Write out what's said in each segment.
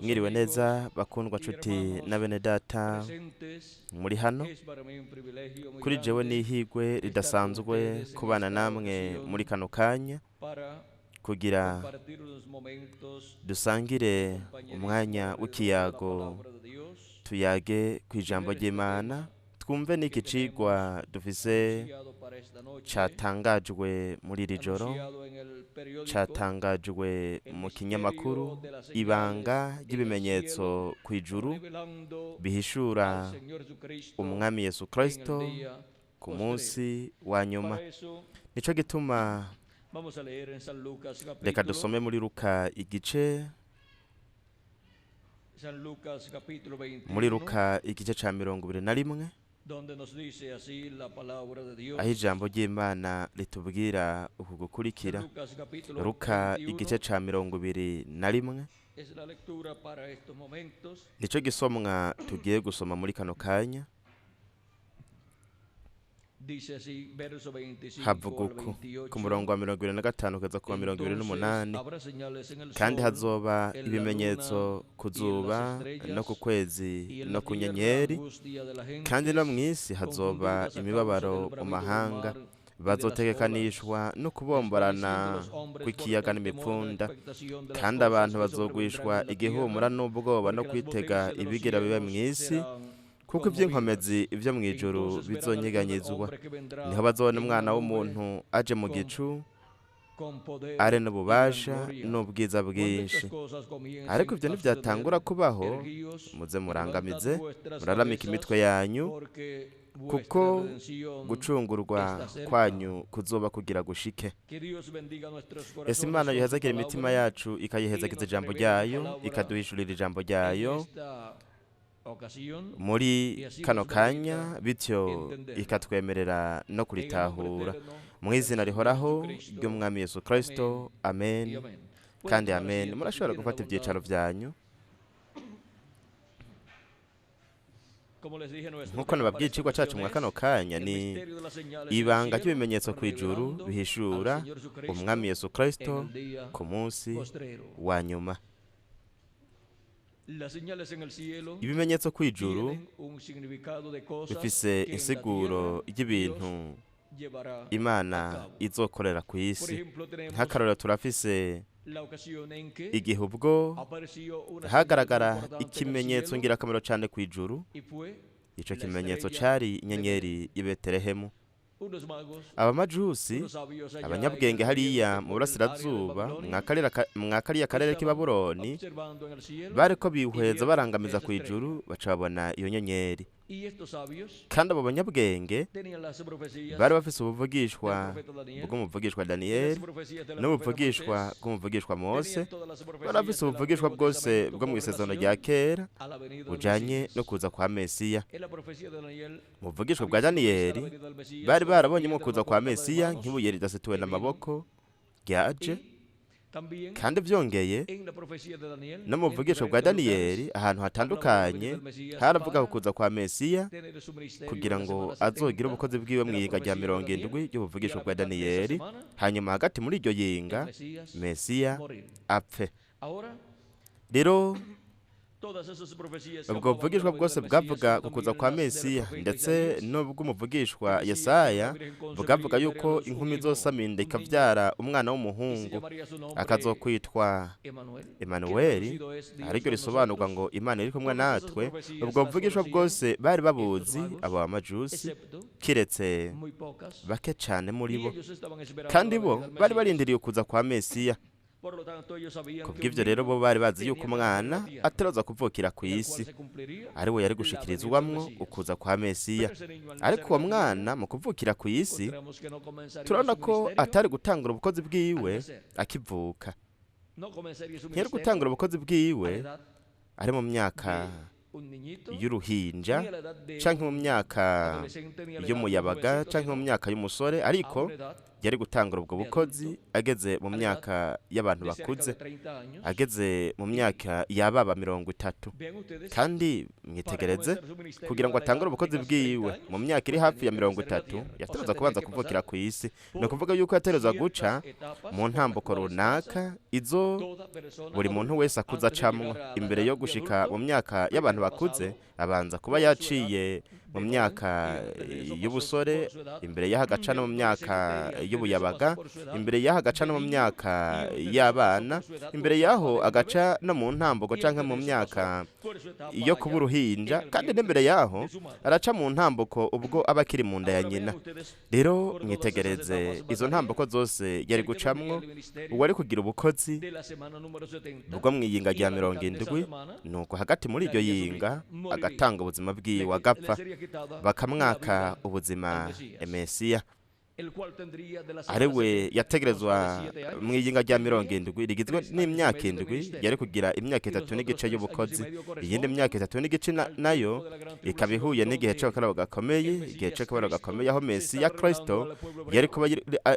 Mwiriwe neza bakundwa nshuti na bene data muri hano. Kuri jewe n'ihigwe ridasanzwe kubana namwe muri kano kanya kugira dusangire umwanya w'ikiyago, tuyage kw'ijambo ry'Imana, twumve n'iki cigwa dufise catangajwe muri iri joro, catangajwe mu kinyamakuru Ibanga ry'ibimenyetso kw'ijuru bihishura umwami Yesu Kristo ku musi wa nyuma. Nico gituma reka dusome muri Luka igice ca 21 aho ijambo ry'Imana ritubwira uku gukurikira. Luka igice ca 21 nico gisomwa tugiye gusoma muri kano kanya. Havuga uku ku murongo wa 25 kugeza ku wa 28: kandi hazoba ibimenyetso ku zuba no ku kwezi no ku nyenyeri, kandi no mw'isi hazoba imibabaro mu mahanga, bazotegekanishwa no kubomborana kw'ikiyaga n'imipfunda, kandi abantu bazogwishwa igihumura n'ubwoba no kwitega ibigira bibe mw'isi, kuko ivy'inkomezi ivyo mw'ijuru bizonyeganyizwa. Niho bazobona umwana w'umuntu aje mu gicu are n'ububasha n'ubwiza bwinshi. Ariko ivyo ntivyatangura kubaho, muze murangamize muraramika imitwe yanyu, kuko gucungurwa kwanyu kuzoba kugira gushike. Ese Imana yohezagire imitima yacu, ikayihezagiza ijambo ryayo, ikaduhishurira ijambo ryayo muri kano kanya, bityo ikatwemerera no kuritahura. Mu izina rihoraho ry'umwami Yesu Kristo, amen kandi amen. Murashobora gufata ivyicaro vyanyu. Nkuko nababwiye, icigwa cacu mwa kano kanya ni ibanga ry'ibimenyetso kw'ijuru bihishura umwami Yesu Kristo ku musi wa nyuma. Ibimenyetso kw'ijuru bifise insiguro y'ibintu Imana izokorera ku isi. Nk'akarorero turafise igihe ubwo hagaragara ikimenyetso ngirakamaro cane kw'ijuru. Ico kimenyetso cari inyenyeri i Betelehemu. Abamajusi, abanyabwenge hariya mu burasirazuba mwa kariya karere k'i Babuloni, bariko bihweza barangamiza kw'ijuru, baca babona iyo nyenyeri. Kandi abo banyabwenge bari bafise ubuvugishwa bw'umuvugishwa Daniyeli n'ubuvugishwa bw'umuvugishwa Mose. Bari bafise ubuvugishwa bwose bwo mw'isezerano rya kera bujanye no kuza kwa Mesiya. Mu buvugishwa bwa Daniyeli bari barabonye mu kuza kwa Mesiya nk'ibuye ridasituwe n'amaboko ryaje. Kandi vyongeye no mu buvugishwa bwa Daniyeli ahantu hatandukanye haravuga kuza kwa Mesiya kugira ngo azogire ubukozi bwiwe mw'iyinga rya 70 ry'ubuvugishwa bwa Daniyeli, hanyuma hagati muri iryo yinga Mesiya apfe. Rero ubwo buvugishwa bwose bwavuga kuza kwa Mesiya, ndetse n'ubw'umuvugishwa Yesaya bwavuga yuko inkumi izosaminda ikavyara umwana w'umuhungu, akazokwitwa Emanueli, ariryo risobanurwa ngo Imana iri kumwe natwe. Ubwo buvugishwa bwose bari babuzi abo bamajusi, kiretse bake cane muri bo, kandi bo bari barindiriye kuza kwa Mesiya. Kubw'ivyo rero bo bari bazi yuko umwana ataraza kuvukira ku isi, ari we yari gushikirizwamwo ukuza kwa Mesiya. Ariko uwo mwana mu kuvukira ku isi turabona ko atari gutangura ubukozi bwiwe akivuka. Ntiyari gutangura ubukozi bwiwe ari mu myaka y'uruhinja, canke mu myaka y'umuyabaga, canke mu myaka y'umusore, ariko yari gutangura ubwo bukozi ageze mu myaka y'abantu bakuze, ageze mu myaka yababa 30. kandi mwitegereze kugira ngo atangure ubukozi bwiwe mu myaka iri hafi ya 30 yategerezwa kubanza kuvukira ku isi. Ni ukuvuga yuko yategerezwa guca mu ntambuko runaka izo buri muntu wese akuza acamwo imbere yo gushika mu myaka y'abantu bakuze. Abanza kuba yaciye mu myaka y'ubusore, imbere y'aho agaca no mu myaka y'ubuyabaga, imbere y'aho agaca no mu myaka y'abana, imbere y'aho agaca no mu ntambuko canke mu myaka yo kuba uruhinja, kandi n'imbere y'aho araca mu ntambuko ubwo aba akiri mu nda ya nyina. Rero mwitegereze izo ntambuko zose yari gucamwo uwari kugira ubukozi bwo mw'iyinga rya 70. nuko hagati muri iryo yinga agatanga ubuzima bwiwe agapfa, bakamwaka ubuzima Mesiya, ariwe yategerezwa mw'iyinga rya 70 rigizwe n'imyaka 7. yari kugira imyaka 3 n'igice y'ubukozi, iyindi myaka 3 n'igice nayo ikaba ihuye n'igihe cy'akarabo gakomeye, igihe cy'akarabo gakomeye aho Mesiya Kristo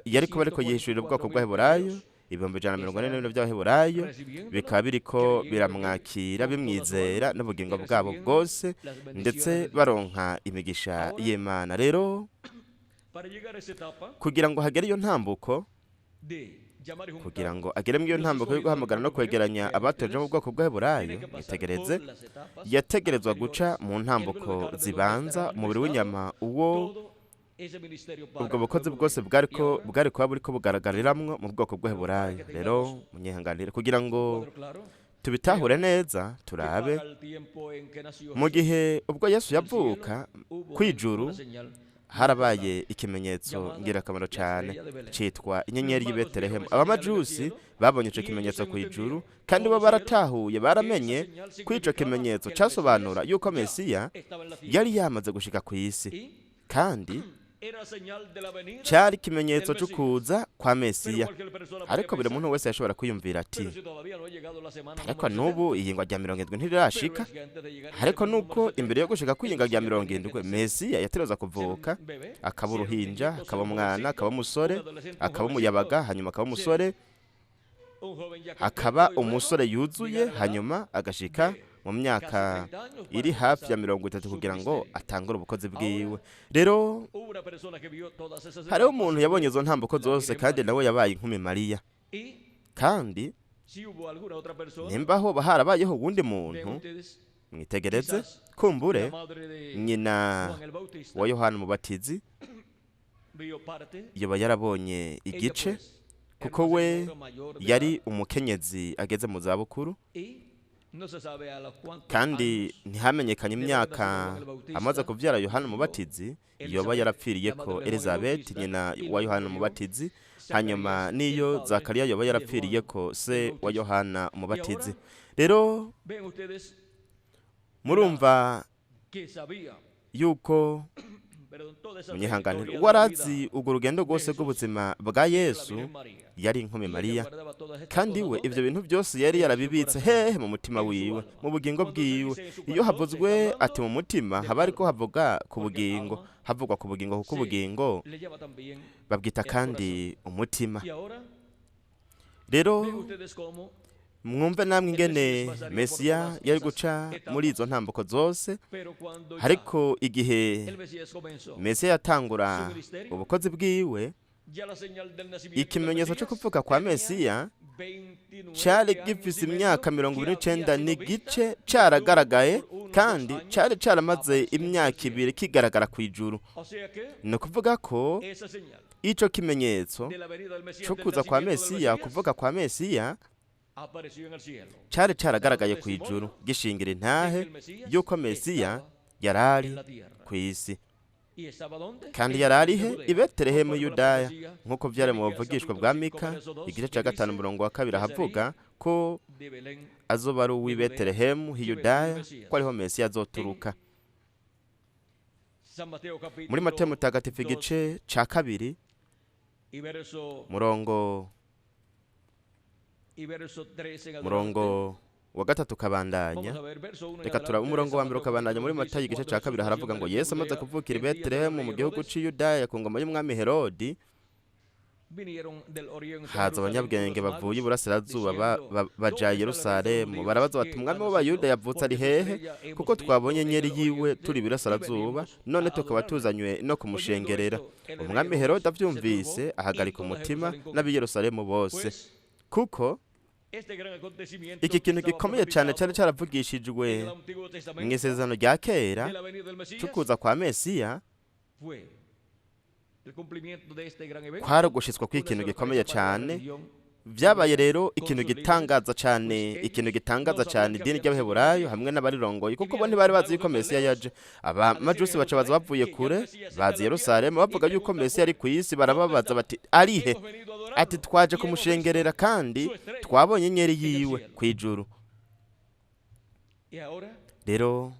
yari kuba ariko yihishurira ubwoko bw'Abaheburayo 144 by'Abaheburayo, bikaba biriko biramwakira bimwizera n'ubugingo bwabo bwose, ndetse baronka imigisha y'Imana. Rero kugira ngo hagere iyo ntambuko, kugira ngo agere mu iyo ntambuko yo guhamagara no kwegeranya abatoje mu bwoko bw'Abaheburayo, mwitegereze yategerezwa guca mu ntambuko zibanza umubiri w'inyama. Ubwo bukozi bwose bwari kuba buriko bugaragariramwo mu bwoko bw'Abaheburayo. Rero munyihanganire kugira ngo tubitahure neza, turabe mu gihe ubwo Yesu yavuka kw'ijuru harabaye ikimenyetso ngirakamaro cyane citwa inyenyeri y'i Betelehemu. Abamajusi babonye ico kimenyetso kw'ijuru, kandi bo baratahuye, baramenye ko ico kimenyetso casobanura yuko Mesiya yari yamaze gushika ku isi, kandi cyari ikimenyetso cyo kuza kwa Mesiya. Ariko buri muntu wese yashobora kwiyumvira ati, ariko n'ubu iyingwa rya 70 ntirirashika. Ariko nuko imbere yo gushika kw'iyinga rya 70 Mesiya yategerezwa kuvuka, akaba uruhinja, akaba umwana, akaba umusore, akaba umuyabaga, hanyuma akaba umusore, akaba umusore yuzuye, hanyuma agashika mu myaka iri hafi ya 30 kugira ngo atangure ubukozi bwiwe. Rero hariho umuntu yabonye izo ntambuko zose, kandi nawe yabaye inkumi Mariya. Kandi nimbaho harabayeho uwundi muntu, mwitegereze, kumbure nyina wa Yohana Umubatizi yoba yarabonye igice, kuko we yari umukenyezi ageze mu zabukuru, kandi ntihamenyekanye imyaka amaze kuvyara Yohana Umubatizi. yoba yarapfiriye ko Elizabeth nyina wa Yohana Umubatizi, hanyuma niyo Zakariya yoba yarapfiriye ko se wa Yohana Umubatizi. Rero murumva yuko munyihanganire warazi urwo rugendo rwose rw'ubuzima bwa Yesu yari inkumi Mariya, kandi we ivyo bintu byose yari yarabibitse hehe mu mutima wiwe, mu bugingo bwiwe. Iyo havuzwe ati mu mutima, haba ariko havugwa ku bugingo, kuko ubugingo babwita kandi umutima. Rero mwumve namwe ingene Mesiya yari guca muri izo ntambuko zose. Ariko igihe Mesiya yatangura ubukozi bwiwe, ikimenyetso cyo kuvuka kwa Mesiya cyari gifise imyaka 29 n'igice cyaragaragaye, kandi cyari cyaramaze imyaka 2 kigaragara kw'ijuru. Ni ukuvuga ko ico kimenyetso cyo kuza kwa Mesiya, kuvuka kwa Mesiya, cyari cyaragaragaye kw'ijuru, gishingira intahe yuko Mesiya yarari ku isi. Kandi yarari he? I Betelehemu Yudaya, nk'uko vyari mu buvugishwa bwa Mika igice ca 5 umurongo wa 2, havuga ko azoba ari uw'i Betelehemu Yudaya, ko ariho Mesiya azoturuka. Muri Mateyo mutagatifu igice ca 2 murongo wa 3 kabandanya, reka turaba umurongo wa 1 kabandanya. Muri Matayo igice ca 2 haravuga ngo Yesu amaze kuvukira i Betelehemu mu gihugu c'i Yudaya ku ngoma y'umwami Herodi, haza abanyabwenge bavuye iburasirazuba baja Yerusalemu barabaza bati umwami w'abayuda yavutse ari hehe kuko twabonye nyeri yiwe turi iburasirazuba none tukaba tuzanywe no kumushengerera. Umwami Herode avyumvise ahagarika umutima n'ab'i Yerusalemu bose, kuko iki kintu gikomeye cyane cyari cyaravugishijwe mu isezerano rya kera cy'ukuza kwa Mesiya kwari gushitswa kw'ikintu gikomeye cyane. Vyabaye rero ikintu gitangaza cyane idini ry'abaheburayo hamwe n'abarirongoye, kuko bo ntibari bazi yuko Mesiya yaje. Abamajusi baca baza bavuye kure bazi Yerusalemu bavuga yuko Mesiya ari ku isi, barababaza bati arihe? Ati twaje kumushengerera kandi twabonye inyeri yiwe kw'ijuru. Rero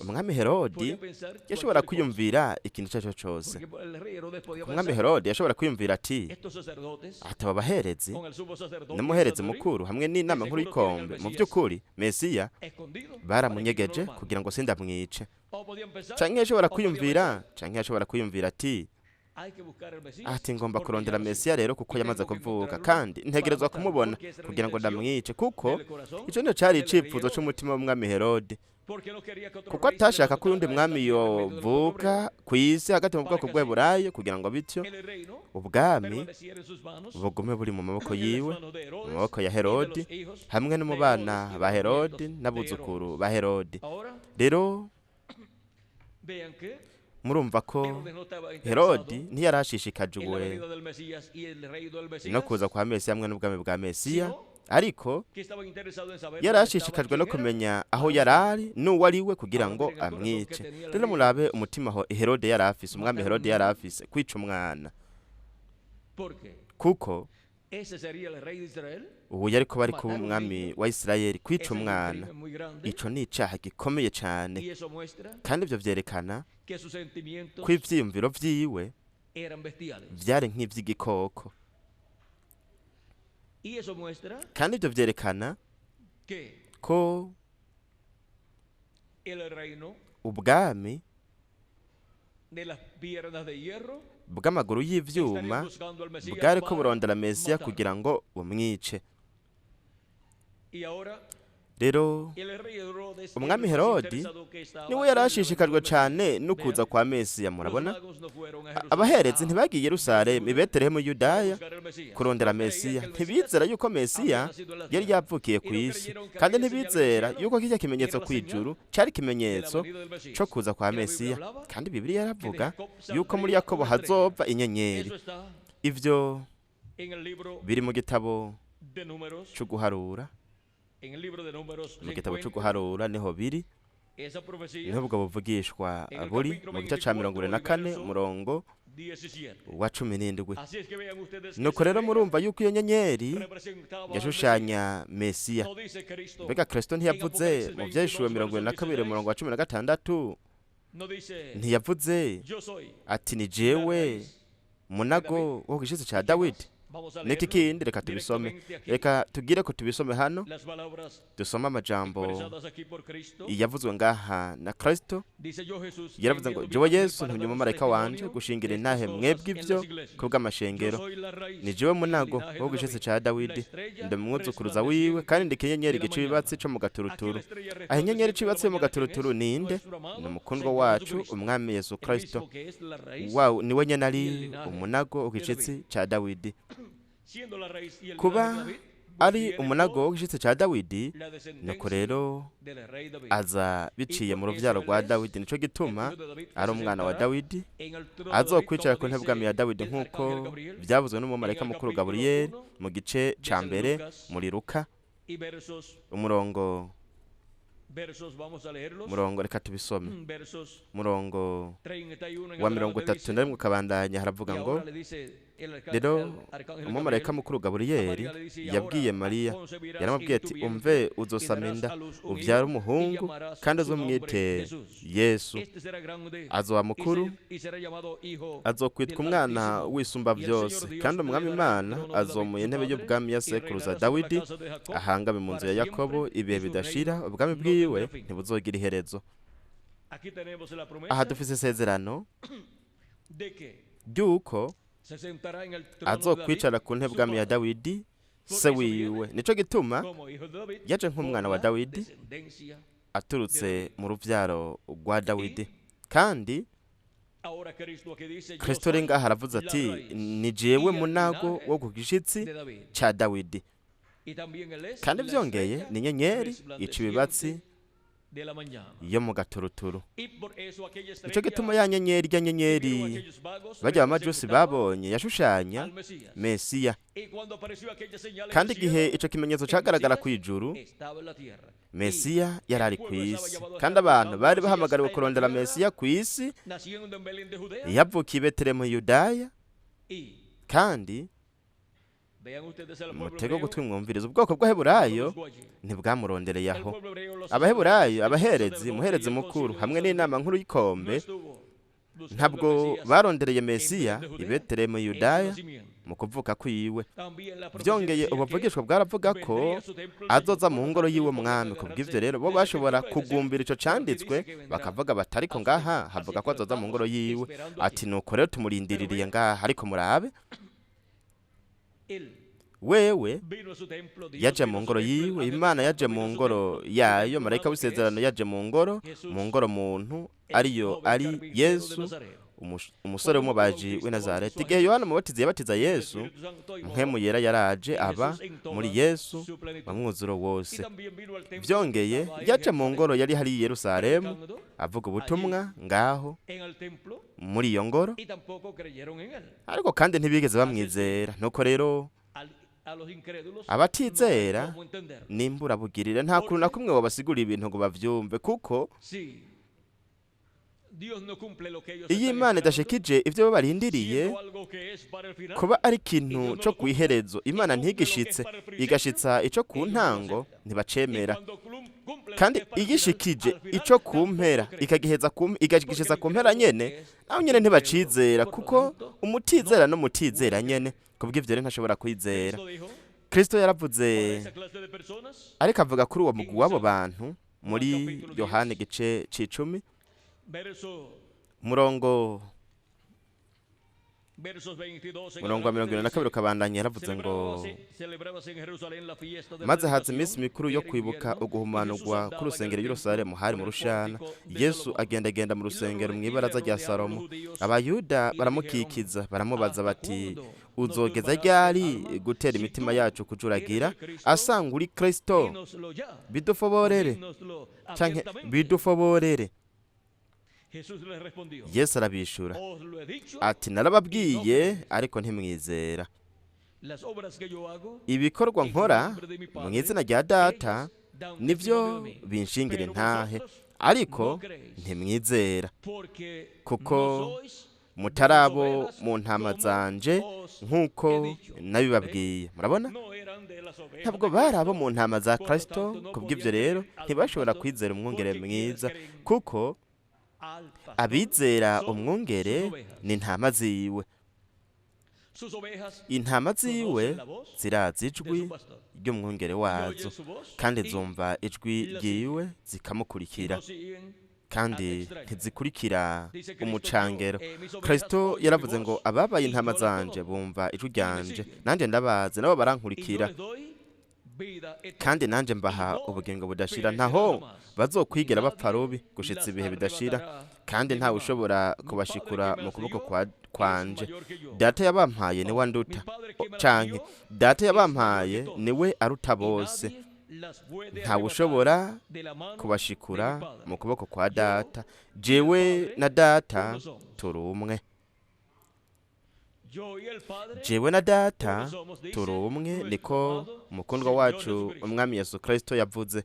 umwami Herodi yashobora kwiyumvira ikintu icyo cyose. Umwami Herodi yashobora kwiyumvira ati aba baherezi n'umuherezi mukuru hamwe n'inama nkuru y'ikombe mu by'ukuri Mesiya baramunyegeje kugira ngo sindamwice. Canke yashobora kwiyumvira ati ngomba kurondera Mesiya rero kuko yamaze kuvuka kandi ntegerezwa kumubona kugira ngo ndamwice, kuko icyo nico cari icipfuzo c'umutima w'umwami Herodi, kuko atashaka ko undi mwami yovuka ku isi hagati mu bwoko bw'Eburayo kugira ngo bityo ubwami bugume buri mu maboko yiwe, mu maboko ya Herodi hamwe no mu bana ba Herodi n'abuzukuru ba Herodi. Rero murumva ko Herodi ntiyarashishikajwe no kuza kwa Mesiya hamwe n'ubwami bwa Mesiya, ariko yarashishikajwe no kumenya aho yarari n'uwo ari we kugira ngo amwice. Rero murabe umutima Herode yari afise, umwami Herode yari afise kwica umwana, kuko ubu yari kuba ari kuba umwami wa Isirayeli. Kwica umwana ico ni icaha gikomeye cyane, kandi ivyo vyerekana ko ivyiyumviro vyiwe vyari nk'ivy'igikoko, kandi ivyo vyerekana ko ubwami bw'amaguru y'ivyuma bwari ko burondera Mesiya kugira ngo bumwice. Rero umwami Herodi niwe yarashishikajwe cyane no kuza kwa Mesiya. Murabona abaherezi ntibagiye Yerusalemu i Betelehemu Yudaya kurondera Mesiya, ntibizera yuko Mesiya yari yavukiye ku isi, kandi ntibizera yuko kijya kimenyetso kw'ijuru cyari kimenyetso cyo kuza kwa Mesiya. Kandi Bibiliya yaravuga yuko muri Yakobo hazova inyenyeri. Ivyo biri mu gitabo cyo guharura, mu gitabo cyo guharura niho biri, niho ubwo buvugishwa buri mu gice ca 44 murongo wa 17. Nuko rero murumva yuko iyo nyenyeri yashushanya Mesiya. Mbega Kristo ntiyavuze mu vyeshuwe 42 murongo wa 16, ntiyavuze ati ni jewe munago wo kishitsi ca Dawidi? Niki kindi reka tubisome, reka tugire ko tubisome hano, dusoma amajambo yavuzwe ngaha na Kristo. Yaravuze ngo jewe Yesu ntumye umumarayika wanje gushingira intahe mwebwe ivyo kubw'amashengero, ni jewe munago wo gishitsi ca Dawidi, ndamwuzukuruza wiwe kandi ndi kinyenyeri gicibibatsi co mu gaturuturu. Aho inyenyeri cibibatsi mu gaturuturu ninde? Ni umukundwa wacu umwami Yesu Kristo, niwe nyene ari umunago wo gishitsi ca Dawidi. Kuba ari umunago w'igishitsi ca Dawidi, nuko rero aza biciye mu ruvyaro rwa Dawidi, nico gituma ari umwana wa Dawidi, azokwicara ku ntebe bw'ami ya Dawidi nk'uko vyavuzwe n'umumarayika mukuru Gaburiyeli mu gice ca mbere muri Luka umurongo reka tubisome, murongo wa 31 kabandanya haravuga ngo rero umumarayika mukuru Gaburiyeli yabwiye Mariya, yaramubwiye ati umve uzosama inda uvyara umuhungu kandi uzomwite Yesu, azoba mukuru, azokwitwa umwana wisumba vyose, kandi umwami Imana azomuha intebe y'ubwami ya sekuruza Dawidi, ahangame mu nzu ya Yakobo ibihe bidashira, ubwami bwiwe ntibuzogira iherezo. Aha dufise isezerano ry'uko azokwicara ku ntebe bwami ya Dawidi se wiwe. Nico gituma yaje nk'umwana wa Dawidi aturutse mu ruvyaro rwa Dawidi. Kandi Kristo renga haravuze ati ni jewe munago wo ku gishitsi ca Dawidi. Kandi vyongeye ni nyenyeri ica ibibatsi yo mu gaturuturu. Nico gituma ya nyenyeri bajya amajusi babonye yashushanya Mesiya. Kandi igihe ico kimenyetso cagaragara kw'ijuru, Mesiya yarari kw'isi. Kandi abantu bari bahamagariwe kurondera Mesiya kw'isi, yavukiye i Betelehemu Yudaya. Kandi mutego gutwi mwumviriza, ubwoko bw'Abaheburayo ntibwamurondereye aho. Abaheburayo, umuherezi mukuru hamwe n'inama nkuru y'ikombe ntabwo barondereye Mesiya i Betelehemu Yudaya mu kuvuka kwiwe. Vyongeye ubuvugishwa bwaravuga ko azoza mu ngoro yiwe mwami. Kubw'ivyo rero bo bashobora kugumbira ico canditswe bakavuga bati ariko ngaha havuga ko azoza mu ngoro yiwe, ati nuko rero tumurindiririye ngaha. Ariko murabe, wewe yaje mu ngoro yiwe, Imana yaje mu ngoro yayo, marayika w'isezerano yaje mu ngoro muntu ari Yesu, umusore w'umubaji w'i Nazareti. Igihe Yohana umubatizi yabatiza Yesu, mpwemu yera yaraje aba muri Yesu bamwuzuro wose. Vyongeye yaje mu ngoro yari hari i Yerusalemu avuga ubutumwa ngaho muri iyo ngoro, ariko kandi ntibigeze bamwizera. Nuko rero abatizera nimbura bugirire nta kuntu na kumwe wabasigura ibintu ngo bavyumve, kuko iyo Imana idashikije ivyo barindiriye kuba ari ikintu co kwiherezo, Imana ntigishitse igashitsa ico ku ntango, ntibacemera. Kandi igishikije ico ku mpera igashitsa ku mpera nyene, naho nyene ntibacizera, kuko umutizera no mutizera nyene. Kubw'ivyo rero ntashobora kwizera. Kristo yaravuze, ariko avuga kuri uwo mugwi w'abo bantu muri Yohana igice c'10 murongo wa 22 ukabandanya. Yaravuze ngo maze haza iminsi mikuru yo kwibuka uguhumanurwa k'urusengero y'Yerusalemu hari mu rushana. Yesu agendagenda mu rusengero mw'ibaraza rya Salomo. Abayuda baramukikiza baramubaza bati, uzogeza ryari gutera imitima yacu kujuragira? Asanga uri Kristo, bidufoborere. Yesu arabishura ati, narababwiye ariko ntimwizera. Ibikorwa nkora mu izina rya Data nivyo binshingira intahe, ariko ntimwizera, kuko mutarabo mu ntama zanje nk'uko nabibabwiye. Murabona, ntabwo bari abo mu ntama za Kristo. Kubw'ivyo rero ntibashobora kwizera umwungere mwiza, kuko abizera umwungere ni intama ziwe. Intama ziwe zirazi ijwi ry'umwungere wazo, kandi zumva ijwi ryiwe zikamukurikira, kandi ntizikurikira umucangero. Kristo yaravuze ngo, ababaye intama zanje bumva ijwi ryanje, nanje ndabazi nabo barankurikira, kandi nanje mbaha ubugingo budashira, ntaho bazokwigera bapfa rubi gushitsa ibihe bidashira, kandi ntawe ushobora kubashikura mu kuboko kwanje. Data yabampaye niwe anduta, canke Data yabampaye niwe aruta bose. Ntawe ushobora kubashikura mu kuboko kwa Data. Jewe na Data turi umwe. Jewe na Data turi umwe, niko umukundwa wacu umwami Yesu Kristo yavuze.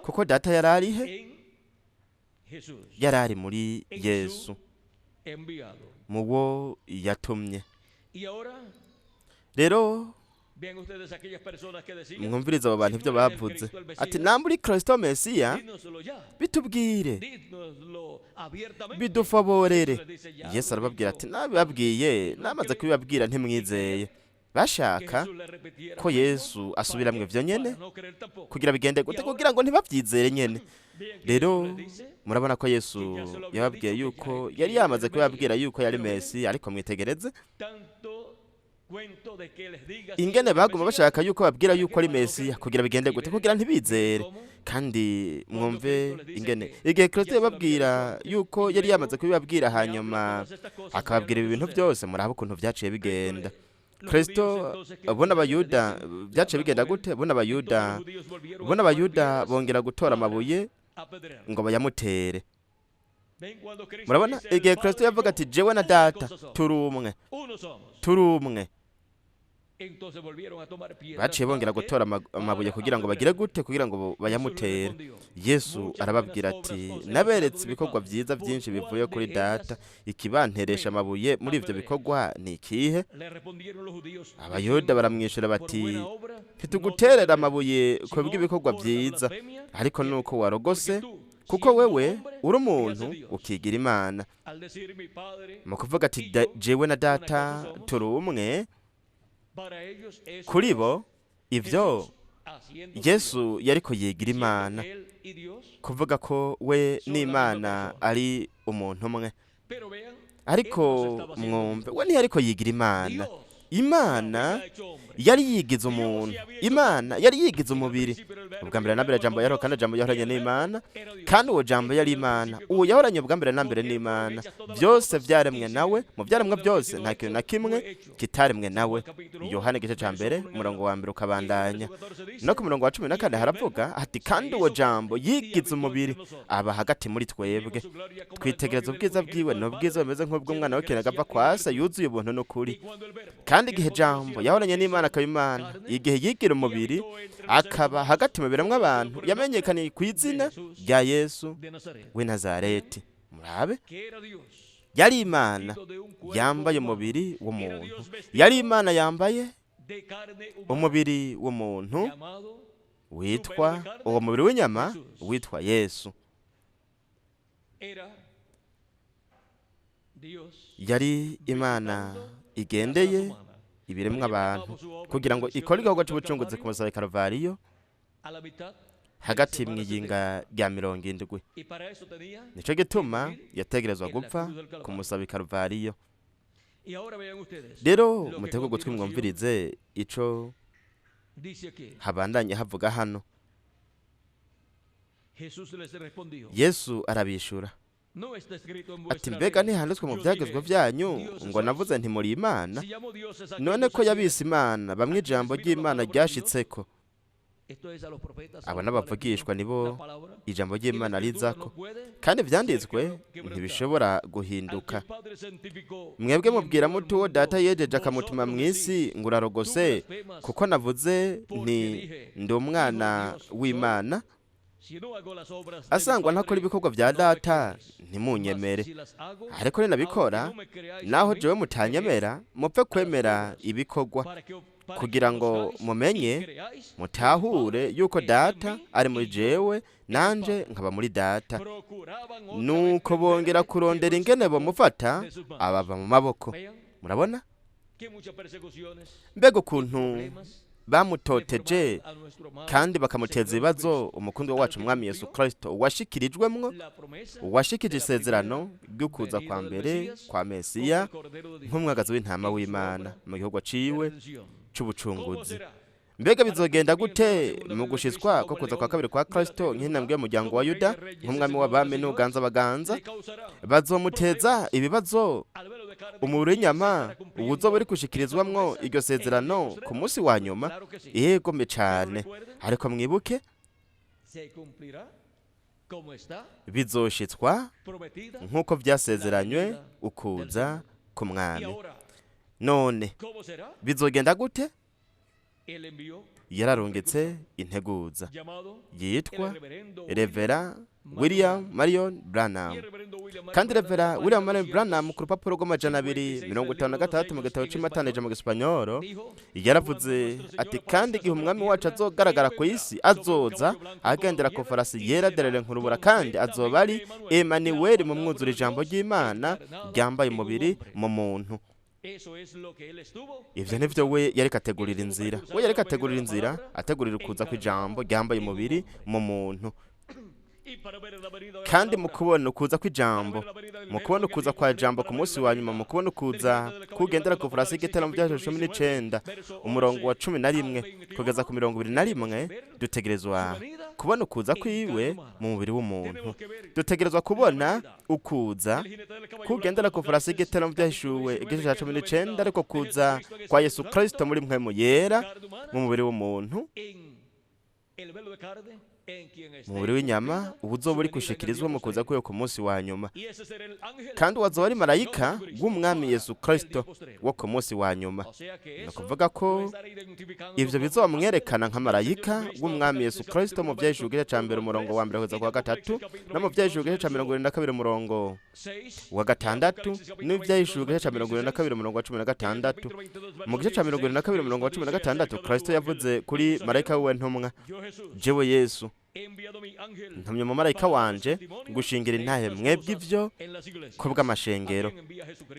Kuko Data yararihe? Yarari muri Yesu, muwo yatumye. Rero mwumviriza abo bantu ivyo bavuze, ati namburi Kristo Mesiya, bitubwire, bidufoborere. Yesu arababwira ati, nabibabwiye, namaze kubibabwira ntimwizeye. bashaka ko Yesu asubiramwe ivyo nyene kugira bigende gute kugira ngo ntibavyizere nyene. Rero murabona ko Yesu yababwiye yuko yari yamaze kubabwira yuko yari Mesi, ariko mwitegereze ingene baguma bashaka yuko babwira yuko ari Mesi kugira bigende gute kugira ntibizere. Kandi mwumve ingene igihe Kristo yababwira yuko yari yamaze kubibabwira hanyuma akababwira ibi bintu byose, muraba ukuntu vyaciye bigenda. Kristo bona abayuda vyaciye bigenda gute? Bona abayuda bongera gutora amabuye ngo bayamutere. Murabona igihe Kristo yavuga ati jewe na data turumwe, baciye bongera gutora amabuye kugira ngo bagire gute? Kugira ngo bayamutere. Yesu arababwira ati naberetse ibikorwa vyiza vyinshi bivuye kuri data, ikibanteresha amabuye muri ivyo bikorwa ni ikihe? Abayuda baramwishura bati ntituguterera amabuye ku bw'ibikorwa vyiza, ariko nuko warogose kuko wewe uri umuntu ukigira Imana. Mu kuvuga ati jewe na data turi umwe, kuri bo ivyo Yesu yariko yigira Imana, kuvuga ko we n'Imana ari umuntu umwe. Ariko mwumve we ntiyariko yigira Imana. Imana yari yigize umuntu, Imana yari yigize umubiri. Ubwa mbere na mbere jambo yari kandi jambo yahoranye n'Imana, kandi uwo jambo yari Imana. Uwo yahoranye ubwa mbere na mbere n'Imana. Byose vyaremwe nawe, mu vyaremwe byose nta kintu na kimwe kitaremwe nawe. Yohana igice ca mbere umurongo wa mbere ukabandanya. No ku murongo wa 14 haravuga ati kandi uwo jambo yigize umubiri aba hagati muri twebwe. Twitegereza ubwiza bwiwe, no bwiza bumeze nk'ubw'umwana w'ikirenge ava kwasa, yuzuye ubuntu n'ukuri. Kandi igihe jambo yahoranye n'Imana akaba Imana, igihe yigira umubiri akaba hagati mu biremwa abantu, yamenyekaniye ku izina rya Yesu w'i Nazareti. Murabe yari Imana yambaye umubiri w'umuntu, yari Imana yambaye umubiri w'umuntu witwa, uwo mubiri w'inyama witwa Yesu. Yari Imana igendeye ibiremwa abantu kugira ngo ikore igikorwa cy'ubucunguzi ku musaraba Kalvariyo hagati mw'iyinga rya 70. Nico gituma yategerezwa gupfa ku musaraba Kalvariyo. Rero mutego gutwi mwumvirize ico habandanye havuga hano. Yesu arabishura ati mbega ntihanditswe mu vyagezwe vyanyu ngo navuze nti muri Imana? None ko yabise Imana bamwe ijambo ry'Imana ryashitseko. Abo n'abavugishwa nibo ijambo ry'Imana rizako, kandi vyanditswe ntibishobora guhinduka. Mwebwe mubwira muti uwo data yejeje akamutuma mw'isi ngo urarogose kuko navuze nti ndi umwana w'Imana? Asangwa ntakora ibikorwa vya data ntimunyemere, ariko ninabikora naho jewe mutanyemera mupfe kwemera ibikorwa, kugira ngo mumenye mutahure yuko data ari muri jewe nanje nkaba muri data. Nuko bongera kurondera ingene bomufata abava mu maboko. Murabona mbega ukuntu bamutoteje kandi bakamuteza ibibazo umukundo wacu umwami Yesu Kristo washikirijwemwo, washikije isezerano ry'ukuza kwa mbere kwa Mesiya nk'umwagazi w'intama w'Imana mu gihugu ciwe c'ubucunguzi. Mbega bizogenda gute mu gushitswa ko kuza kwa kabiri kwa Kristo nk'intambwe y'umuryango wa Yuda nk'umwami w'abami n'uganza abaganza? Bazomuteza ibibazo umubiri w'inyama ubuzoba uri gushikirizwamwo iryo sezerano ku munsi wa nyuma? Yego mbe cane, ariko mwibuke bizoshitswa nk'uko vyasezeranywe ukuza ku mwami. None bizogenda gute? Yararungitse integuza yitwa Revera William Marion Branham, kandi Revera William Marion Branham ku rupapuro rw'256 mu gitabo c'Imatanije mu Gisipanyolo yaravuze ati kandi igihe umwami wacu azogaragara ku isi azoza agendera ku farasi yera derere nkurubura, kandi azoba ari Emmanuel mu mwuzura ijambo ry'Imana ryambaye umubiri mu muntu. ivyo nivyo we yariko ategurira inzira, we yariko ategurira inzira, ategurira ukuza kw'ijambo ryambaye umubiri mu muntu. Kandi mu kubona ukuza kw'ijambo, mu kubona ukuza kwa jambo ku munsi wa nyuma, mu kubona ukuza kugendera ku farasi y'Igitaramo bya 19 umurongo wa 11 kugeza ku 21, dutegerezwa kubona ukuza kwiwe mu mubiri w'umuntu. Dutegerezwa kubona ukuza kugendera ku farasi y'Igitaramo byahishuwe igice cya 19, ariko kuza kwa Yesu Kristo muri mpwemu yera mu mubiri w'umuntu, mu mubiri w'inyama, ubuzoba uri gushikirizwa mu kuza kwiwe ku munsi wa nyuma. Kandi wazoba ari marayika w'umwami Yesu Kristo wo ku munsi wa nyuma. Ni kuvuga ko ivyo bizoba mwerekana nka marayika w'umwami Yesu Kristo mu byahishuwe igice cya 1 umurongo wa 1 kugeza ku wa 3, no mu byahishuwe igice cya 22 umurongo wa 6, n'ibyahishuwe igice cya 22 umurongo wa 16. Mu gice cya 22 umurongo wa 16 Kristo yavuze kuri marayika wiwe ntumwa, jewe Yesu ntumye mu marayika wanje gushingira intahe mwebwe ivyo ko bw'amashengero.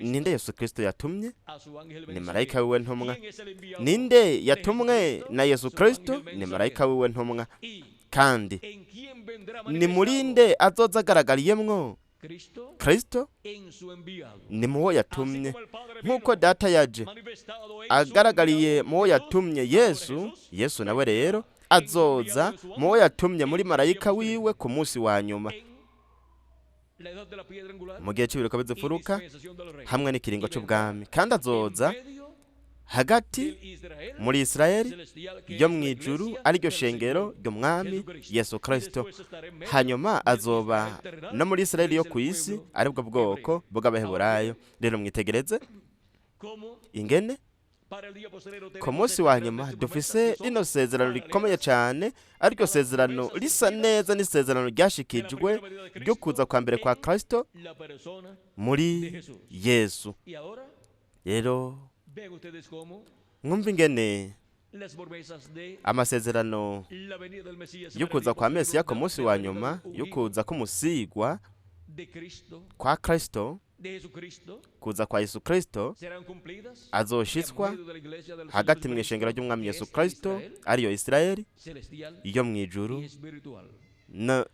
Ninde Yesu Kristo yatumye? Ni marayika wiwe ntumwa. Ninde yatumwe na Yesu Kristo? Ni marayika wiwe ntumwa. Kandi ni murinde azoza agaragariyemwo Kristo? Ni muwo yatumye. Nk'uko data yaje agaragariye muwo yatumye Yesu nawe rero azoza muwo yatumye muri marayika wiwe ku munsi wa nyuma, mu gihe cy'ibiruka bizifuruka hamwe n'ikiringo c'ubwami. Kandi azoza hagati muri Israeli yo mw'ijuru, ariryo shengero ry'umwami Yesu Kristo. Hanyuma azoba no muri Israeli yo kw'isi, aribwo bwoko bw'abaheburayo. Rero mwitegereze ingene ku munsi wa nyuma dufise rino sezerano rikomeye cyane, ariko sezerano risa neza n'isezerano ryashikijwe ryo kuza kwa mbere kwa Kristo muri Yesu. Rero mwumva ingene amasezerano yo kuza kwa Mesiya ku munsi wa nyuma, yo kuza k'umusigwa kwa Kristo, kuza kwa Yesu Kristo azoshitswa hagati mu ishengero ry'umwami Yesu Kristo, ariyo Israeli yo mw'ijuru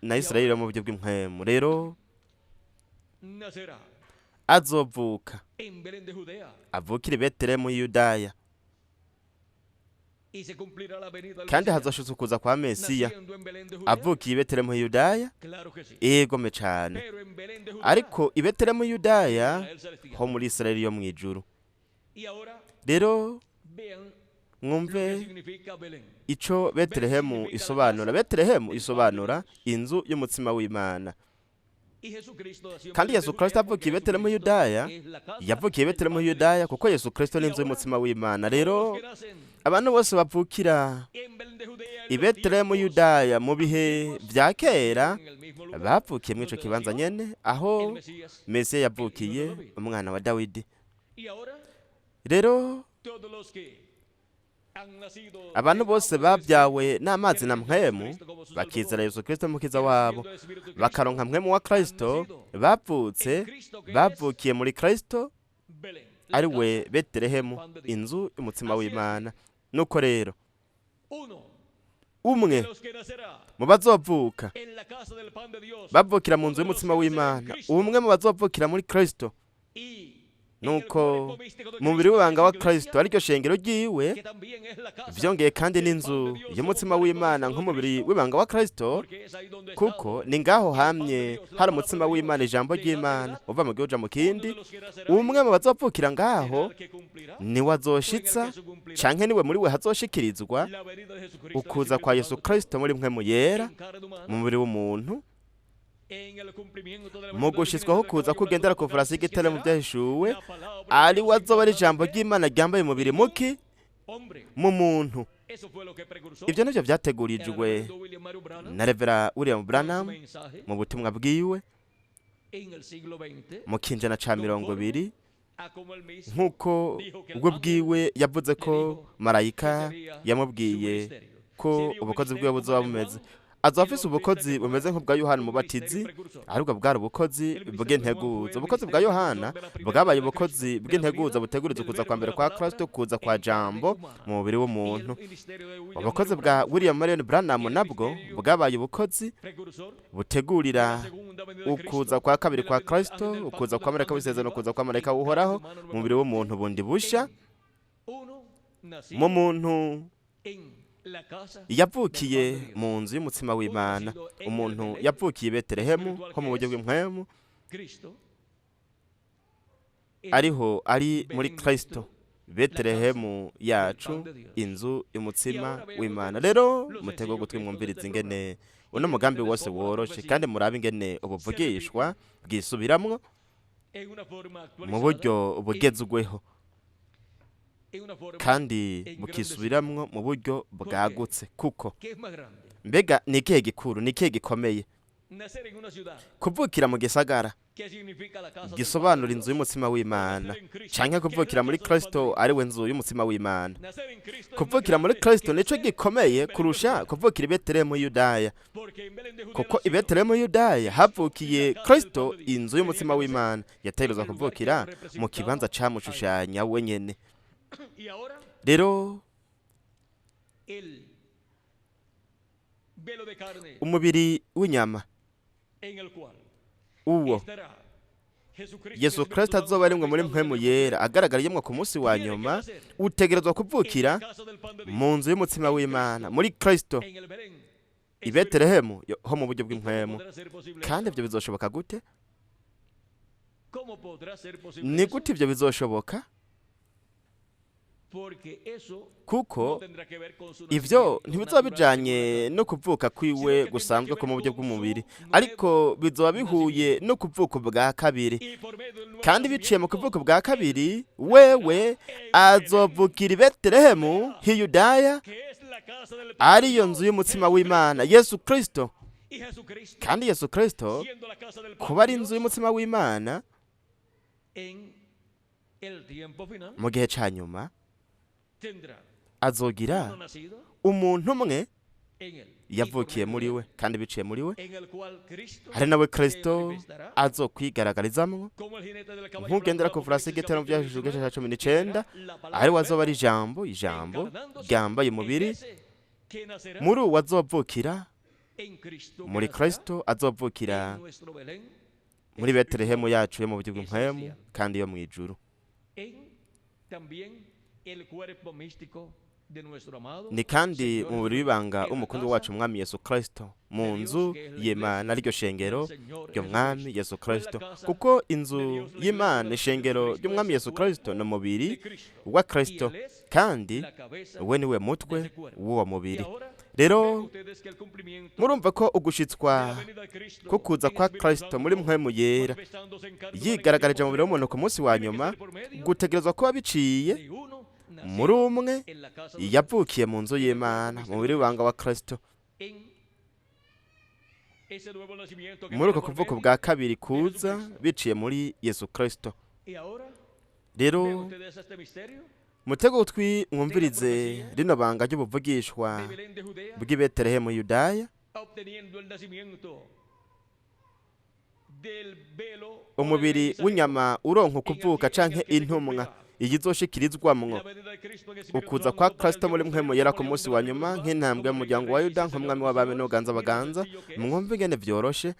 na Israeli yo mu buryo bw'impwemu. Rero azovuka avukira i Betelehemu y'Yudaya, kandi hazoshitswa kuza kwa Mesiya avukiye i Betelehemu y'Yudaya. Egome cane, ariko i Betelehemu y'Yudaya ho muri Israeli yo mw'ijuru. Rero mwumve ico Betelehemu isobanura. Betelehemu isobanura inzu y'umutsima w'Imana. Kandi Yesu Kristo avukiye i Betelehemu y'Yudaya, yavukiye i Betelehemu y'Yudaya kuko Yesu Kristo ni inzu y'umutsima w'Imana. Rero abantu bose bavukira i Betelehemu y'Yudaya mu bihe vya kera bavukiye muri ico kibanza nyene aho Mesiya yavukiye, umwana wa Dawidi. Rero abantu bose babyawe n'amazi na mpwemu bakizera Yesu Kristo mukiza wabo, bakaronka mpwemu wa Kristo, bavukiye muri Kristo, ari we Betelehemu, inzu y'umutsima w'Imana. Nuko rero umwe mu bazovuka bavukira mu nzu y'umutsima w'Imana, umwe mu bazovukira muri Kristo, nuko mu mubiri w'ibanga wa Kristo ariryo shengero ryiwe, vyongeye kandi n'inzu y'umutsima w'Imana nk'umubiri w'ibanga wa Kristo, kuko ni ngaho hamye hari umutsima w'Imana, ijambo ry'Imana uva mu gihugu uja mu kindi. Umwe mu bazovukira ngaho niwe azoshitsa, canke niwe muri we hazoshikirizwa ukuza kwa Yesu Kristo muri mpwemu yera mu mubiri w'umuntu, mu gushitswaho kuza kugendera ku farasi y'Igitaramo byahishuwe, ari we azoba ari ijambo ry'Imana ryambaye umubiri muki mu muntu. Ivyo nivyo vyategurijwe na Revera William Branham mu butumwa bwiwe mu kinjana ca 20, nk'uko ubwo bwiwe yavuze ko marayika yamubwiye ko ubukozi bwiwe buzoba bumeze. azoba afise ubukozi bumeze nk'ubwa Yohana umubatizi, aribwo bwari ubukozi bw'integuza. Ubukozi bwa Yohana bwabaye ubukozi bw'integuza buteguriza ukuza kwa mbere kwa Kristo, kuza kwa jambo mu mubiri w'umuntu. Ubukozi bwa William Marion Branham nabwo bwabaye ubukozi butegurira ukuza kwa kabiri kwa Kristo, ukuza kwa marayika w'isezerano, ukuza kwa marayika uhoraho mu mubiri w'umuntu bundi busha, mu muntu yavukiye mu nzu y'umutsima w'Imana. Umuntu yavukiye i Betelehemu ho mu buryo bw'impwemu, ariho ari muri Kristo. Betelehemu yacu, inzu y'umutsima w'Imana. Rero mutego gutwi mwumviriza ingene uno mugambi wose woroshe, kandi murabe ingene ubuvugishwa bwisubiramwo mu buryo bugezweho, kandi bukisubiramwo mu buryo bwagutse. Kuko mbega ni ikihe gikuru, ni ikihe gikomeye? Kuvukira mu gisagara gisobanura inzu y'umutsima w'Imana, canke kuvukira muri Kristo ariwe nzu y'umutsima w'Imana. Kuvukira muri Kristo nico gikomeye kurusha kuvukira i Betelehemu Yudaya, kuko i Betelehemu Yudaya havukiye Kristo, inzu y'umutsima w'Imana. Yategerezwa kuvukira mu kibanza camushushanya we nyene. Rero umubiri w'inyama uwo Yesu Kristo azoba arimwe muri mpwemu yera, agaragara yemwe ku munsi wa nyuma, utegerezwa kuvukira mu nzu y'umutsima w'Imana muri Kristo i Betelehemu ho mu buryo bw'impwemu. Kandi ibyo bizoshoboka gute? Ni gute ibyo bizoshoboka? Kuko ivyo ntibizoba bijanye no kuvuka kwiwe gusanzwe ko mu buryo bw'umubiri, ariko bizoba bihuye no kuvuka bwa kabiri. Kandi biciye mu kuvuka bwa kabiri, wewe azovukira i Betelehemu h'Iyudaya, ariyo nzu y'umutsima w'Imana, Yesu Kristo. Kandi Yesu Kristo kuba ari inzu y'umutsima w'Imana mu gihe ca nyuma, azogira umuntu umwe yavukiye muri we, kandi biciye muri we hari nawe Kristo azokwigaragarizamwo nk'ugendera ku farasi y'igitero mu vyahishijwe igice ca 19, ari wazoba ari ijambo ryambaye umubiri. Muri uwo azovukira muri Kristo, azovukira muri Betelehemu yacu yo mu buryo bw'impwemu, kandi yo mw'ijuru. Ni kandi mu mubiri w'ibanga umukunzi wacu umwami Yesu Kristo, mu nzu y'Imana, ariryo shengero ry'umwami Yesu Kristo. Kuko inzu y'Imana, ishengero ry'umwami Yesu Kristo, ni umubiri wa Kristo, kandi we niwe mutwe w'uwo mubiri. Rero murumva ko ugushitswa ko kuza kwa Kristo muri mpwemu yera yigaragarije mu mubiri w'umuntu ku munsi wa nyuma, gutegerezwa kuba biciye muri umwe yavukiye mu nzu y'Imana, mu mubiri w'ibanga wa Kristo. Muri uko kuvuka bwa kabiri kuza biciye muri Yesu Kristo. Rero mutego utwi mwumvirize rino banga ry'ubuvugishwa bw'i Betelehemu Yudaya, umubiri w'inyama uronka kuvuka canke intumwa igizoshikirizwamwo ukuza kwa Kristo muri mpwemu yera ku munsi wa nyuma, nk'intambwe y'umuryango wa Yuda, nk'umwami w'abami n'uganza baganza. Mwumve ingene vyoroshe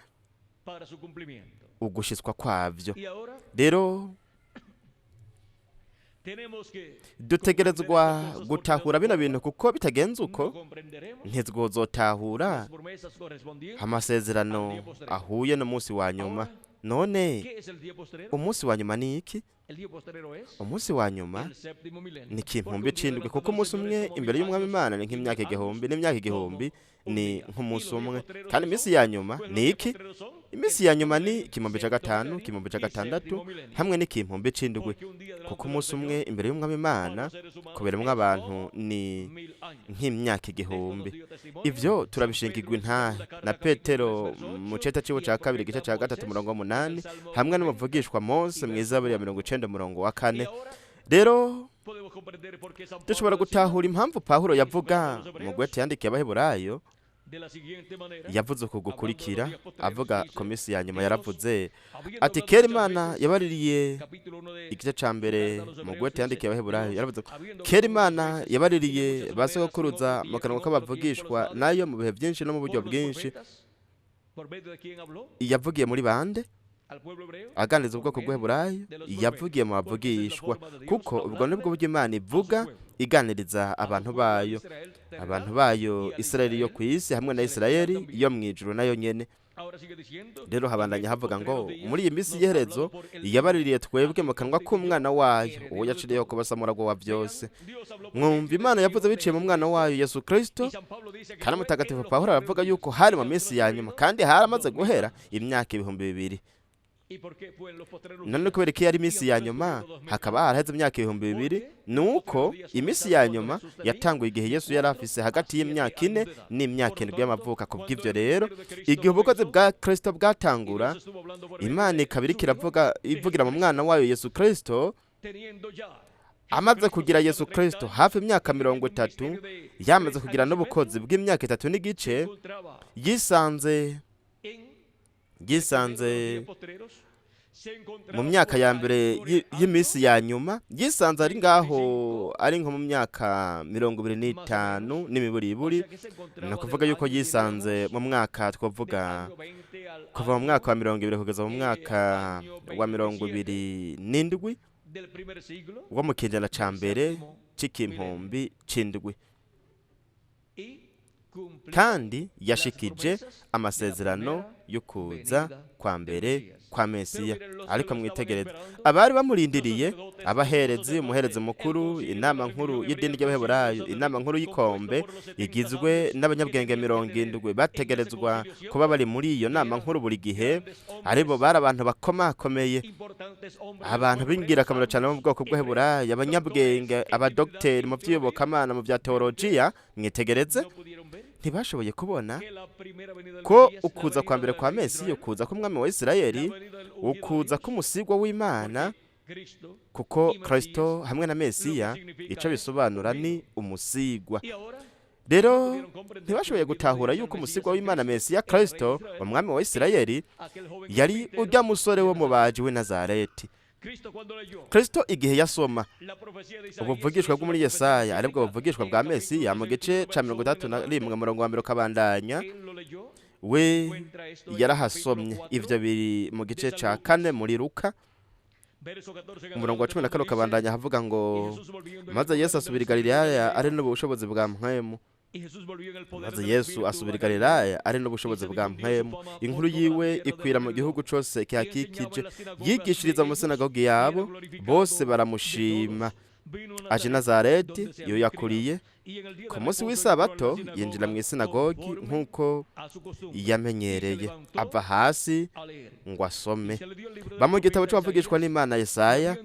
ugushitswa kwavyo. Rero dutegerezwa gutahura bino bintu, kuko bitagenze uko ntitwozotahura amasezerano ahuye n'umunsi wa nyuma. None umunsi wa nyuma ni iki? Umunsi wa nyuma ni ikimpumbi c'indwi, kuko umunsi umwe imbere y'umwami Imana ni nk'imyaka igihumbi, n'imyaka igihumbi ni nk'umunsi umwe. Kandi iminsi ya nyuma ni iki? Iminsi ya nyuma ni ikimpumbi ca gatanu, ikimpumbi ca gatandatu, hamwe n'ikimpumbi c'indwi. Kuko umunsi umwe imbere y'umwami Imana kuberemwo abantu ni nk'imyaka igihumbi. Ivyo turabishingirwa intahe na Petero mu ceta ciwe ca kabiri igice ca 3:8, hamwe n'umuvugishwa Mose mw'Izaburi ya 90:4. Rero dushobora gutahura impamvu Pawulo yavuga mu gwete yandikiye Abaheburayo yavuze uku gukurikira, avuga ku minsi ya nyuma yaravuze ati kera Imana yabaririye, igice ca mbere mu gwete yandikiye abaheburayo yaravuze kera Imana yabaririye ba sogokuruza mu kanwa k'abavugishwa nayo mu bihe byinshi no mu buryo bwinshi. Yavugiye muri bande? Aganiriza ubwoko bw'Heburayo, yavugiye mu bavugishwa, kuko ubwo nibwo buryo Imana ivuga iganiriza abantu bayo Isirayeli yo ku isi hamwe na Isirayeli yo mu ijuru nayo nyene. Rero habandanya havuga ngo muri iyi minsi y'iherezo yabaririye twebwe mu kanwa k'umwana wayo, uwo yaciriyeho kubasamuragwa wa byose. Mwumva Imana yavuze biciye mu mwana wayo Yesu Kristo, kandi mutagatifu Pawulo aravuga yuko hari mu minsi ya nyuma, kandi haramaze guhera imyaka 2000. None kubera ko yari iminsi ya nyuma hakaba haraheze imyaka 2000, nuko iminsi ya nyuma yatanguye igihe Yesu yari afise hagati y'imyaka 4 n'imyaka 7 y'amavuka. Kubw'ivyo rero igihe ubukozi bwa Kristo bwatangura, Imana ikaba iriko ivugira mu mwana wayo Yesu Kristo. Amaze kugira Yesu Kristo hafi imyaka 30, yamaze kugira n'ubukozi bw'imyaka 3 n'igice, yisanze mu myaka ya mbere y'iminsi ya nyuma, yisanze ari ngaho ari nko mu myaka 25 n'imiburiburi. Ni ukuvuga yuko yisanze mu mwaka twavuga kuva mu mwaka wa 20 kugeza mu mwaka wa 27 wo mu kinjana ca mbere c'ikimpumbi c'indwi, kandi yashikije amasezerano yo kuza kwa mbere kwa Mesiya. Ariko mwitegereze abari bamurindiriye, abaherezi, umuherezi mukuru, inama nkuru y'idini ry'Abaheburayo, inama nkuru y'ikombe igizwe n'abanyabwenge 70 bategerezwa kuba bari muri iyo nama nkuru buri gihe. Aribo bari abantu bakomakomeye, abantu b'ingirakamaro cyane mu bwoko bw'Abaheburayo, abanyabwenge, abadogiteri mu by'iyobokamana, mu bya teologiya. Mwitegereze ntibashoboye kubona ko ukuza kwa mbere kwa Mesiya, ukuza k'umwami wa Isirayeli, ukuza k'umusigwa w'Imana, kuko Kristo hamwe na Mesiya ico bisobanura ni umusigwa. Rero ntibashoboye gutahura yuko umusigwa w'Imana Mesiya Kristo, umwami wa Isirayeli, yari urya musore wo mubaji w'i Nazareti. Kristo igihe yasoma ubuvugishwa bwo muri Yesaya, aribwo buvugishwa bwa Mesiya mu gice ca 31 murongo wa 1 kabandanya, we yarahasomye. Ivyo biri mu gice ca 4 muri Luka umurongo wa 14 kabandanya, havuga ngo maze Yesu asubira i Galilaya ari n'ubushobozi bwa mpwemu. Maze Yesu asubira i Galilaya ari n'ubushobozi bwa mpwemu. Inkuru yiwe ikwira mu gihugu cose kihakikije, yigishiriza mu sinagogi yabo, bose baramushima. Aje Nazareti yo yakuriye. Ku munsi w'isabato yinjira mu isinagogi nk'uko yamenyereye, ava hasi ngo asome. Mu gitabo c'abavugishwa n'Imana Yesaya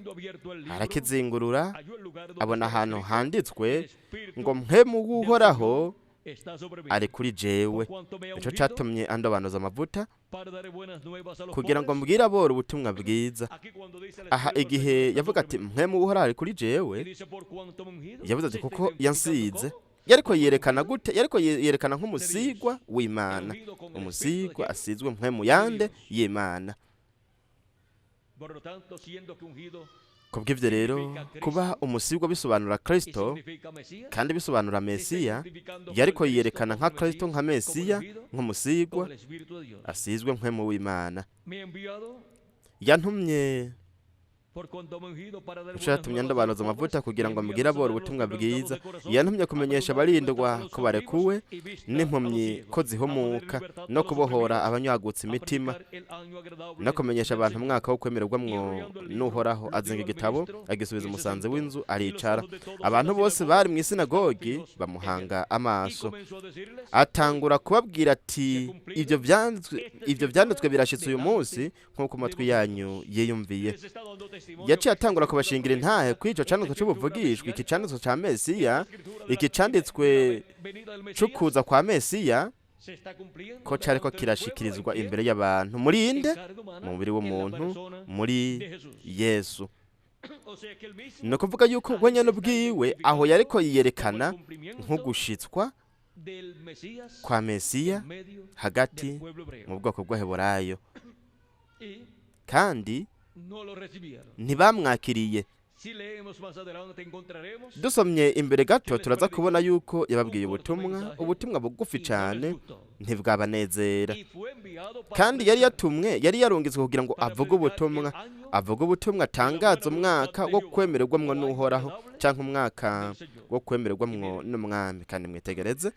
arakizingurura, abona ahantu handitswe ngo mpwemu w'Uhoraho ari kuri jewe. Ico catumye andobanuza amavuta kugira ngo mbwire aboro ubutumwa bwiza. Aha igihe yavuga ati mpwemu w'Uhoraho ari kuri jewe, yavuze ati kuko yansize. Yariko yerekana gute? Yariko yerekana nk'umusigwa w'Imana, umusigwa asizwe mpwemu yande y'Imana. Kubw'ivyo rero kuba umusigwa bisobanura Kristo kandi bisobanura Mesiya, yariko yerekana nka Kristo nka Mesiya, nk'umusigwa asizwe mpwemu w'Imana. Yantumye yatumye ndobanuza amavuta kugira ngo mbwire aboro ubutumwa bwiza. Yantumye kumenyesha abarindwa ko barekuwe, n'impumyi ko zihumuka, no kubohora abanywagutse imitima, no kumenyesha abantu umwaka wo kwemererwamwo n'Uhoraho. Azinga igitabo agisubiza umusanze w'inzu, aricara. Abantu bose bari mu isinagogi bamuhanga amaso. Atangura kubabwira ati ivyo vyanditswe birashitse uyu munsi nk'uko amatwi yanyu yiyumviye. Yaciye atangura kubashingira intahe kw'ico canditswe c'ubuvugishwa, iki canditswe ca Mesiya, iki canditswe c'ukuza kwa Mesiya, ko cariko kirashikirizwa imbere y'abantu. Muri inde? Mu mubiri w'umuntu, muri Yesu. No kuvuga yuko we nyene ubwiwe aho yariko yiyerekana nk'ugushitswa kwa Mesiya hagati mu bwoko bw'Abaheburayo, kandi ntibamwakiriye. Dusomye imbere gato turaza kubona yuko yababwiye ubutumwa bugufi cyane, ntibwabanezera. Kandi yari yarungitswe kugira ngo avuge ubutumwa atangaza umwaka wo kwemererwamwo n'Uhoraho, cyangwa umwaka wo kwemererwamwo n'umwami. Kandi mwitegereze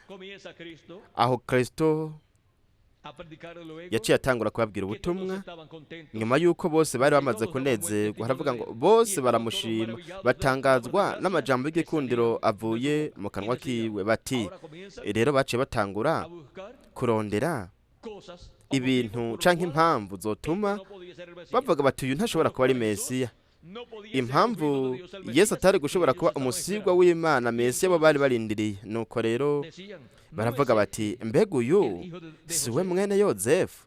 aho Kristo yaciye atangura kubabwira ubutumwa, nyuma y'uko bose bari bamaze kunezerwa. Haravuga ngo bose baramushima, batangazwa n'amajambo y'igikundiro avuye mu kanwa kiwe. Bati rero baciye batangura kurondera ibintu canke impamvu zotuma bavuga bati uyu ntashobora kuba ari Mesiya. Impamvu Yesu atari gushobora kuba umusigwa w'Imana, Mesiya bo bari barindiriye. Nuko rero baravuga bati mbega uyu si we mwene Yozefu?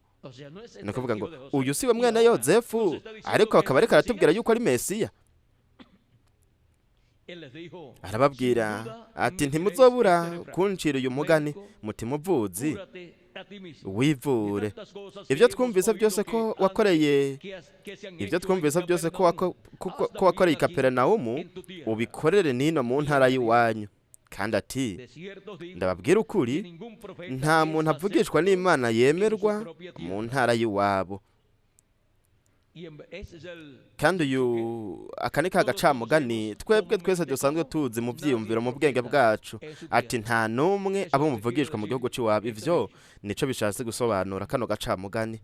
Ni ukuvuga ngo uyu si we mwene Yozefu, ariko akaba ariko aratubwira yuko ari Mesiya. Arababwira ati ntimuzobura kuncira uyu mugani muti muvuzi wivure. Ibyo twumvise byose ko wakoreye i Kaperinaumu ubikorere nino mu ntara y'iwanyu. Kandi ati ndababwira ukuri, nta muntu avugishwa n'Imana yemerwa mu ntara y'iwabo. Kandi aka ni ka gacamugani twebwe twese dusanzwe tuzi mu byiyumviro, mu bwenge bwacu. Ati nta n'umwe abo muvugishwa mu gihugu cy'iwabo. Ivyo nico bishatse gusobanura kano gacamugani.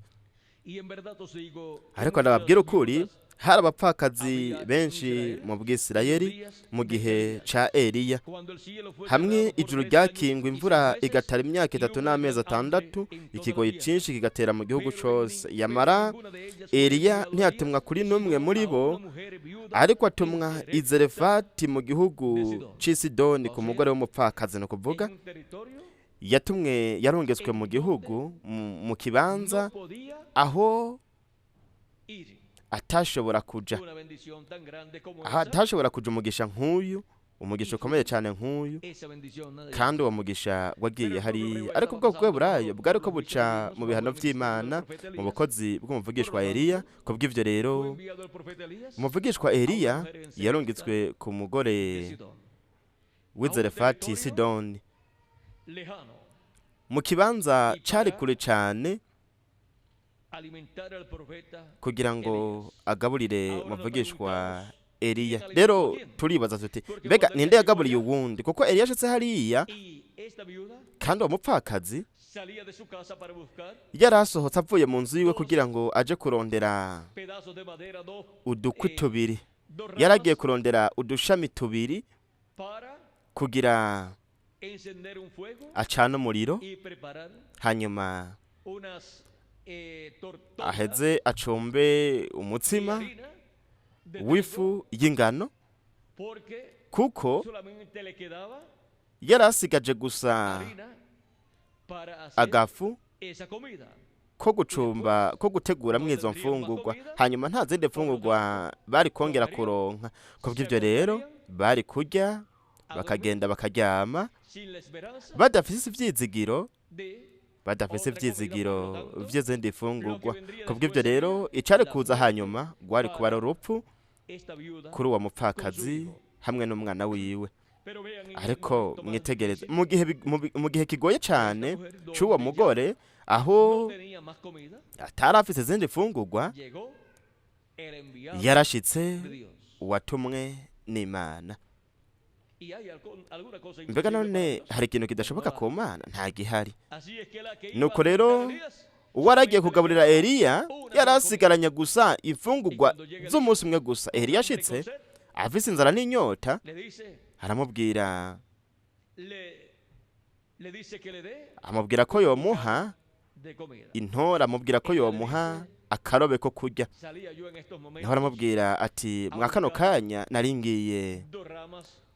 Ariko ndababwira ukuri, hari abapfakazi benshi mu Bwisirayeli mu gihe ca Eliya. Hamwe ijuru ryakingwa, imvura igatara imyaka 3 n'amezi 6, ikigoyi cinshi kigatera mu gihugu cose. Yamara Eliya ntiyatumwa kuri n'umwe muri bo, ariko atumwa i Zarefati mu gihugu c'Isidoni ku mugore w'umupfakazi. No kuvuga yarongetswe mu gihugu, mu kibanza aho atashobora kuja, umugisha nk'uyu, umugisha ukomeye cyane nk'uyu. Kandi uwo mugisha wagiye hari, ariko ubwoko bw'Aburayo bwari ko buca mu bihano by'Imana mu bukozi bw'umuvugishwa Eliya. Kubw'ivyo rero umuvugishwa Eliya yarungitswe ku mugore w'i Zarefati Sidoni, mu kibanza cari kure cyane, kugira ngo agaburire umuvugishwa Eliya. Rero turibaza tuti mbega ninde yagaburiye uwundi? Kuko Eliya ashitse hariya, kandi uwo mupfakazi yarasohotse avuye mu nzu yiwe kugira ngo aje kurondera udukwi tubiri. Yaragiye kurondera udushami tubiri kugira acana umuriro, hanyuma aheze acumbe umutsima w'ifu y'ingano, kuko yarasigaje gusa agafu ko gutegura mwizo mfungurwa, hanyuma nta zindi mfungurwa bari kongera kuronka. Kubw'ivyo rero bari kurya bakagenda bakaryama badafise ivyizigiro vy'izindi mfungurwa. Kubw'ivyo rero icari kuza hanyuma gwari kubara urupfu kuri uwo mupfakazi hamwe n'umwana wiwe. Ariko mwitegereze mu gihe kigoye cyane c'uwo mugore, aho atari afise izindi mfungurwa, yarashitse uwatumwe n'Imana. Mbega none hari ikintu kidashoboka ku Mana? Nta gihari. Nuko rero uwo aragiye kugaburira Eliya yarasigaranye gusa imfungurwa z'umunsi umwe gusa. Eliya ashitse afise inzara n'inyota, aramubwira ko yomuha intora, amubwira ko yomuha akarobe ko kurya. Niho aramubwira ati mwa kano kanya naringiye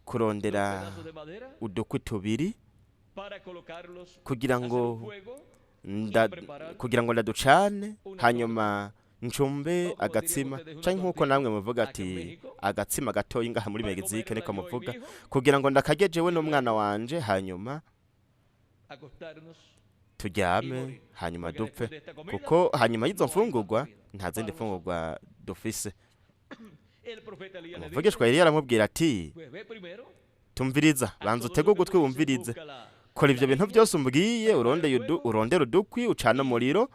kurondera udukwi tubiri kugira ngo ndaducane, hanyuma ncumbe agatsima, canke nkuko namwe muvuga ati agatsima gatoyi ngaha muri Mexique niko muvuga, kugira ngo ndakarye jewe n'umwana wanje, hanyuma turyame hanyuma dupfe, kuko hanyuma y'izo mfungurwa nta zindi mfungurwa dufise. Umuvugishwa Eliya aramubwira ati, tumviriza, banza utege ugutwi wumvirize, kora ivyo bintu byose umbwiye, urondere udukwi, ucane umuriro,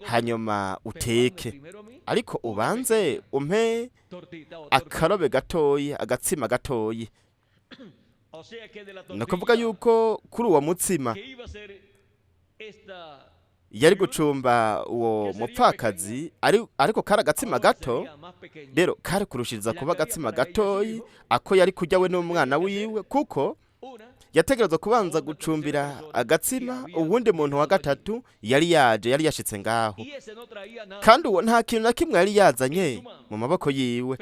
hanyuma uteke, ariko ubanze umpe akarobe gatoyi, agatsima gatoyi. Ni ukuvuga yuko kuri uwo mutsima yari gucumba uwo mupfakazi, ariko kari agatsima gato, rero kari kurushiriza kuba agatsima gatoyi ako yari kurya we n'umwana wiwe, kuko yategerezwa kubanza gucumbira agatsima uwundi muntu wa gatatu yari yashitse ngaho, kandi uwo nta kintu na kimwe yari yazanye mu maboko yiwe,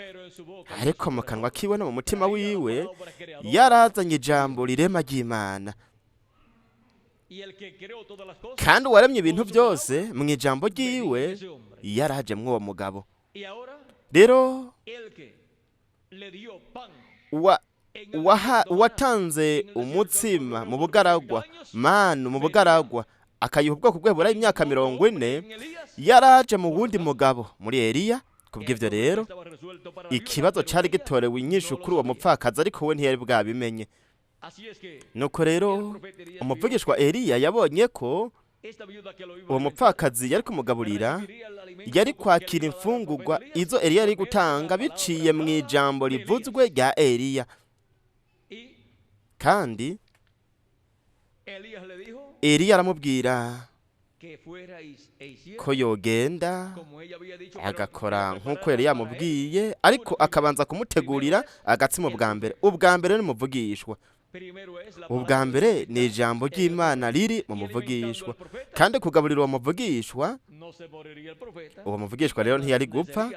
ariko mu kanwa kiwe no mu mutima wiwe yarazanye ijambo rirema ry'Imana. Kandi uwaremye ibintu byose mu ijambo ryiwe yaraje mw'uwo mugabo. Rero uwatanze umutsima mu bugaragwa, manu mu bugaragwa, akayiha ubwoko bw'Eburayo imyaka 40, yaraje mu wundi mugabo muri Eliya. Kubw'ivyo rero ikibazo cari gitorewe inyishu kuri uwo mupfakazi, ariko we ntiyari bwabimenye. Nuko rero umuvugishwa Eliya yabonye ko uwo mupfakazi yari kumugaburira, yari kwakira imfungurwa izo Eliya yari gutanga biciye mu ijambo rivuzwe rya Eliya. Kandi Eliya aramubwira ko yogenda agakora nk'uko yari yamubwiye, ariko akabanza kumutegurira agatsima ubwa mbere n'umuvugishwa. Ubwa mbere ni ijambo ry'Imana riri mu muvugishwa, kandi kugaburira uwo muvugishwa rero ntiyari gupfa.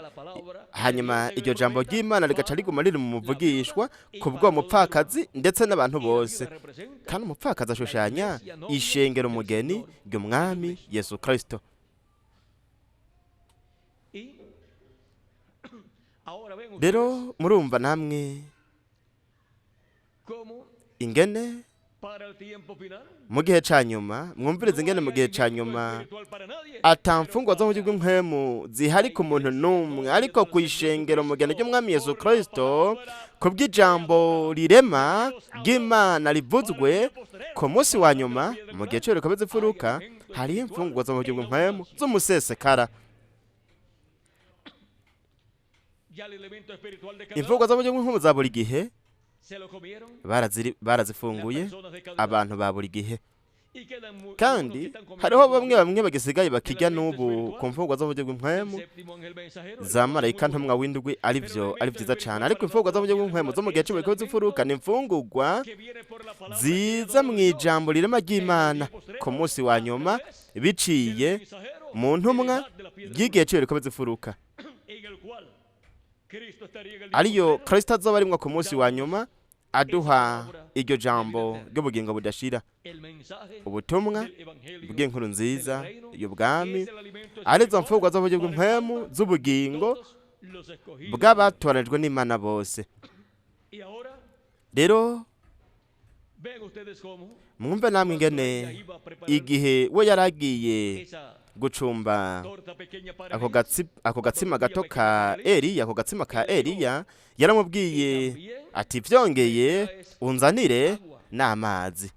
Hanyuma iryo jambo ry'Imana rigaca riguma riri mu muvugishwa kubwo mupfakazi ndetse n'abantu bose, kandi umupfakazi ashushanya ishengero umugeni ry'umwami Yesu Kristo. Rero murumva namwe ingene mu gihe ca nyuma, mwumviriza ingene mu gihe ca nyuma atamfungwa zo mu gihugu mpemu zihari ku muntu n'umwe, ariko kw'ishengero umugeni ry'umwami Yesu Kristo, kubw'ijambo rirema ry'Imana rivuzwe ku musi wa nyuma mu gihe cyo rikobe zipfuruka, hariho imfungwa zo mu gihugu mpemu z'umusesekara. Imfungwa zo mu gihugu mpemu za buri gihe barazifunguye abantu ba buri gihe, kandi hariho bamwe bagisigaye bakijya n'ubu ku mfungwa zo mu gihugu mpemu za marayika ntumwa w'indwi, ari byiza cyane. Ariko imfungwa zo mu gihugu mpemu zo mu gihe cy'ubukwe zipfuruka ni imfungurwa ziza mu ijambo rirema ry'Imana ku munsi wa nyuma biciye mu ntumwa ry'igihe cy'ubukwe zipfuruka, ariyo Kristo azoba arimwo ku munsi wa nyuma aduha iryo jambo ry'ubugingo budashira, ubutumwa bw'inkuru nziza y'ubwami, arizo mfungurwa zo mu gihugu mpemu z'ubugingo bw'abatoranijwe n'Imana bose. Rero mwumve namwe ingene igihe we yaragiye gucumba ako gatsima gato ka Eliya, ako gatsima ka Eliya, yaramubwiye ati vyongeye unzanire n'amazi.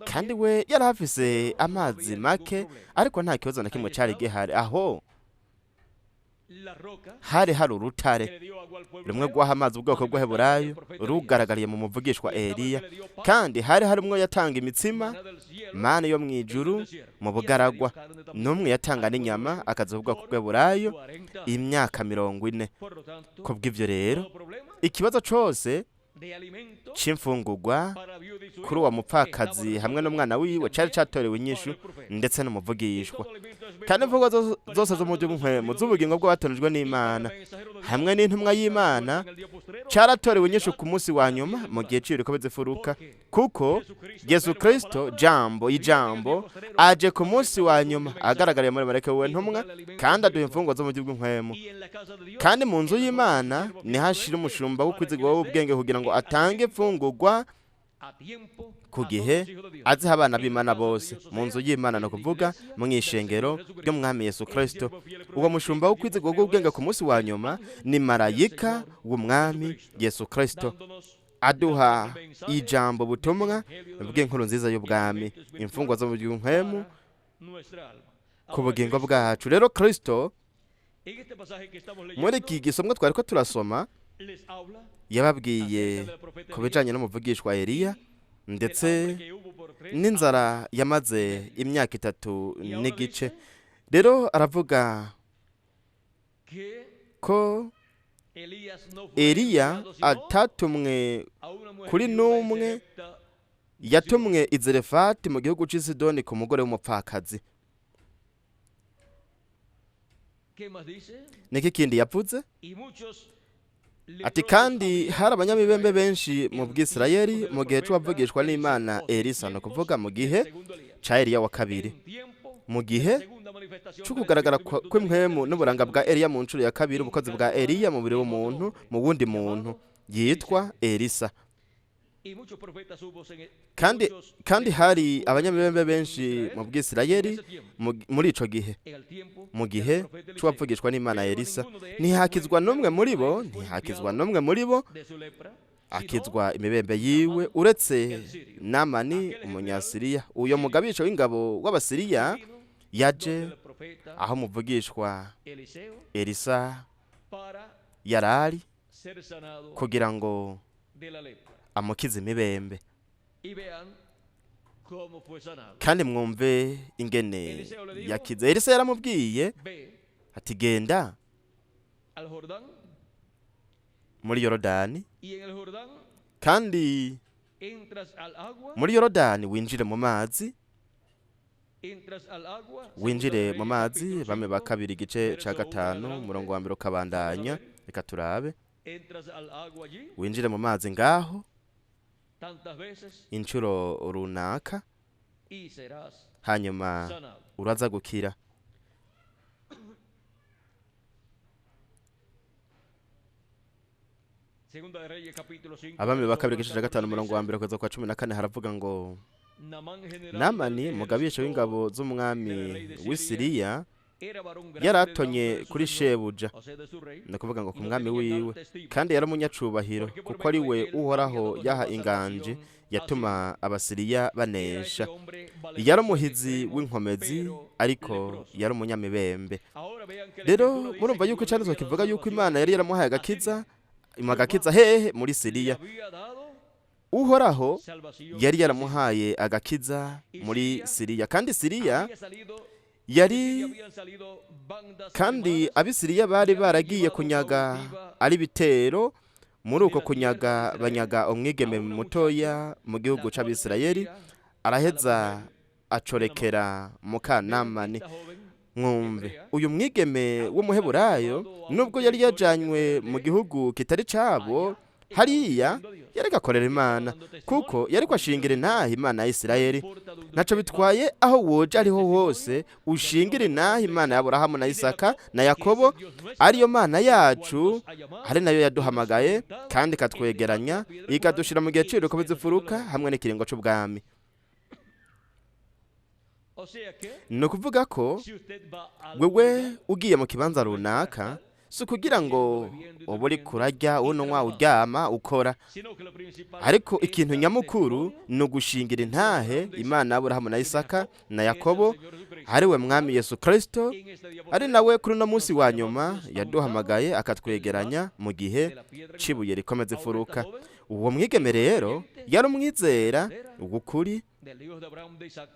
Kandi we yarafise amazi make, ariko nta kibazo na kimwe cari gihari. Aho hari urutare rumwe rwaha amazi ubwoko bw'Eburayo rugaragariye mu muvugishwa Eliya, kandi hari umwe yatanga imitsima, mana yo mw'ijuru mu bugaragwa, n'umwe yatanga n'inyama, akaza ubwoko bw'Eburayo imyaka 40. Kubw'ivyo rero ikibazo cose c'imfungurwa kuri uwo mupfakazi hamwe n'umwana wiwe cari catorewe inyishu ndetse n'umuvugishwa. Kandi imfungurwa zose zo mu gihugu mpemu z'ubugingo bw'abatonejwe n'Imana hamwe n'intumwa y'Imana caratorewe inyishu ku munsi wa nyuma mu gihe c'ibirikobe zipfuruka, kuko Yesu Kristo ijambo aje ku munsi wa nyuma agaragariye muri marayika we ntumwa, kandi aduha imfungurwa zo mu gihugu mpemu. Kandi mu nzu y'Imana ni hashira umushumba wo kwizigwa w'ubwenge kugira ngo atange imfungurwa ku gihe aziha abana b'Imana bose mu nzu y'Imana, no kuvuga mu ishengero ry'umwami Yesu Kristo. Uwo mushumba w'ukwizigwa bw'ubwenge ku munsi wa nyuma ni marayika w'umwami Yesu Kristo, aduha ijambo butumwa bw'inkuru nziza y'ubwami, imfungwa zo mu by'umpemu ku bugingo bwacu. Rero Kristo muri iki gisomwa twari ko turasoma yababwiye ku bijanye n'umuvugishwa Eliya, ndetse n'inzara yamaze imyaka 3 n'igice. Rero aravuga ko Eliya atatumwe kuri n'umwe, yatumwe i Zarefati mu gihugu cy'i Sidoni ku mugore w'umupfakazi. Niki kindi yavuze? Ati kandi hari abanyamibembe benshi mu Bwisirayeli mu gihe c'uwavugishwa n'Imana Elisa, no kuvuga mu gihe ca Eliya wa kabiri, mu gihe c'ukugaragara kw'impwemu n'uburanga bwa Eliya mu ncuro ya kabiri, ubukozi bwa Eliya mu mubiri w'umuntu mu wundi muntu yitwa Elisa. kandi hari abanyamibembe benshi mu Bwisirayeli muri ico gihe, mu gihe c'uwavugishwa n'Imana Elisa. Ntihakizwa n'umwe muri bo akizwa imibembe yiwe, uretse Namani umunyasiriya. Uyo mugabisha w'ingabo w'Abasiriya yaje aho muvugishwa Elisa yarari kugira ngo amukize imibembe. Kandi mwumve ingene yakize. Elisa yaramubwiye ati genda muri Yorodani, kandi muri Yorodani winjire mu mazi, Bami ba kabiri igice ca 5 umurongo wa 1 ukabandanya. Reka turabe. Winjire mu mazi ngaho incuro runaka, hanyuma uraza gukira. Abami ba kabiri igice ca 5 umurongo wa 1 kugeza kwa 14 haravuga ngo Namani mugabisha w'ingabo z'umwami w'Isiriya yaratonye kuri shebuja, no kuvuga ngo ku mwami wiwe, kandi yari umunyacubahiro kuko ari we Uhoraho yaha inganje yatuma Abasiriya banesha. Yari umuhizi w'inkomezi, ariko yari umunyamibembe. Rero murumva yuko icanditswe kivuga yuko Imana yari yaramuhaye agakiza, hehe muri Siriya. Uhoraho yari yaramuhaye agakiza muri Siriya, kandi Siriya kandi Abisiriya bari baragiye kunyaga ari bitero. Muri uko kunyaga banyaga umwigeme mutoya mu gihugu c'Abisirayeli, araheza acorekera muka Namani. Mwumve, uyu mwigeme w'umuheburayo nubwo yari yajanywe mu gihugu kitari cabo, hariya yari gakorera Imana, kuko yari kwashingira intahe Imana ya Isirayeli. Naco bitwaye aho woje ariho hose ushingira intahe Imana ya Aburahamu na Isaka na Yakobo, ariyo Mana yacu, hari nayo yaduhamagaye kandi katwegeranya ikadushira mu gihe c'iruko bizifuruka hamwe n'ikiringo c'ubwami. No kuvuga ko wewe ugiye mu kibanza runaka, si kugira ngo uburi kurajya unonywa uryama ukora, ariko ikintu nyamukuru ni ugushingira intahe Imana ya Aburahamu na Isaka na Yakobo, ari we mwami Yesu Kristo, ari nawe kuri no munsi wa nyuma yaduhamagaye akatwegeranya mu gihe cibuye rikomeze ifuruka. Uwo mwigeme rero yari umwizera ugukuri,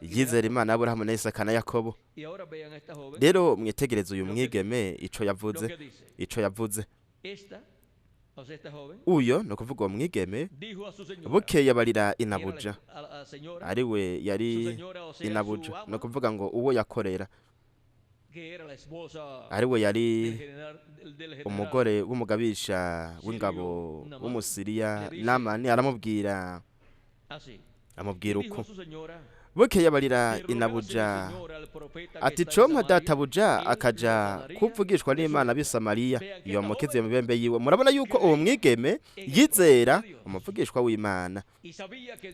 yizera Imana ya Aburahamu na Isaka na Yakobo. Rero mwitegereze uyu mwigeme ico yavuze. Uyo no kuvuga uwo mwigeme bukeye abarira inabuja, ari we yari inabuja, no kuvuga ngo uwo yakorera, ari we yari umugore w'umugabisha w'ingabo w'Umusiriya. Namani aramubwira uko bukeye abarira inabuja ati compa databuja akaja kuvugishwa n'Imana b'i Samariya yomukize mu mibembe yiwe. Murabona yuko uwo mwigeme yizera umuvugishwa w'Imana,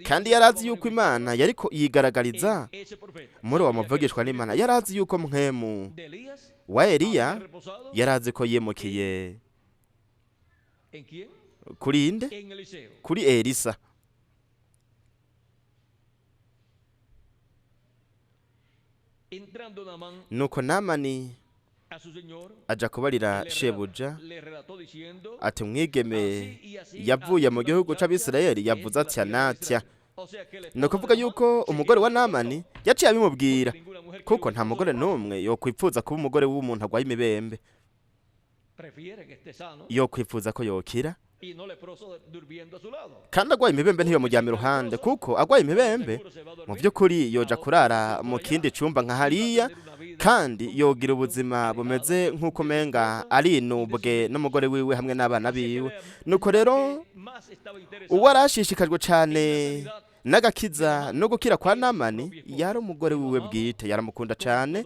kandi yarazi yuko Imana yariko yigaragariza muri uwo muvugishwa n'Imana. Yarazi yuko mpwemu wa Eliya yarazi ko yimukiye kuri inde? Kuri Elisa. Nuko Namani aja kubarira shebuja ati mwigeme yavuye mu gihugu c'Abisirayeli yavuze atya natya. Ni kuvuga yuko umugore wa Namani yaciye abimubwira, kuko nta mugore n'umwe yokwipfuza kuba umugore w'umuntu agwaye imibembe, yokwifuza ko yokira kandi agwaye imibembe ntiyomujyama iruhande, kuko agwaye imibembe mu by'ukuri yoja kurara mu kindi cyumba nka hariya, kandi yogira ubuzima bumeze nk'uko menga ari inubwe n'umugore wiwe hamwe n'abana biwe. Nuko rero uwo arashishikajwe cyane n'agakiza no gukira kwa Namani yari umugore wiwe bwite, yaramukunda cyane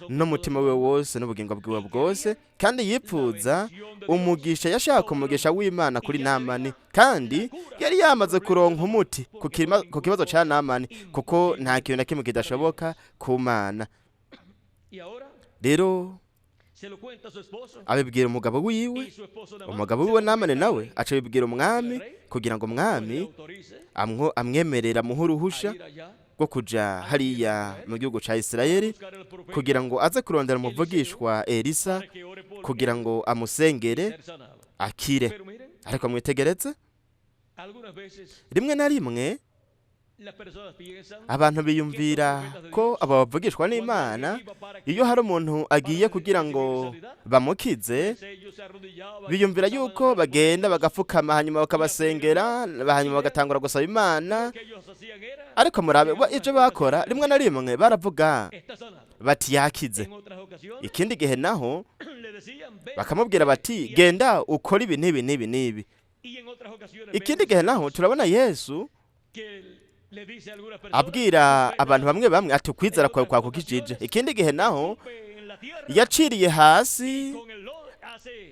n'umutima wiwe wose n'ubugingo bwiwe bwose, kandi yipfuza umugisha, yashaka umugisha w'Imana kuri Namani, kandi yari yamaze kuronka umuti ku kibazo cya Namani, kuko nta kintu na kimwe kidashoboka ku Mana. Rero abibwira umugabo wiwe, umugabo wiwe Namani nawe aca abibwira umwami, kugira ngo umwami amwemerera amuhe uruhusha rwo kuja hariya mu gihugu ca Isirayeli, kugira ngo aze kurondera umuvugishwa Elisa kugira ngo amusengere akire. Ariko mwitegereze, rimwe na rimwe abantu biyumvira ko aba bavugishwa n'Imana, iyo hari umuntu agiye kugira ngo bamukize, biyumvira yuko bagenda bagapfukama hanyuma bakabasengera hanyuma bagatangura gusaba Imana. Ariko murabe ivyo bakora, rimwe na rimwe baravuga bati yakize, ikindi gihe naho bakamubwira bati genda ukora ibi n'ibi n'ibi n'ibi. Ikindi gihe naho turabona Yesu abwira abantu bamwe bamwe ati ukwizera kwawe kwakukijije. Ikindi gihe naho yaciriye hasi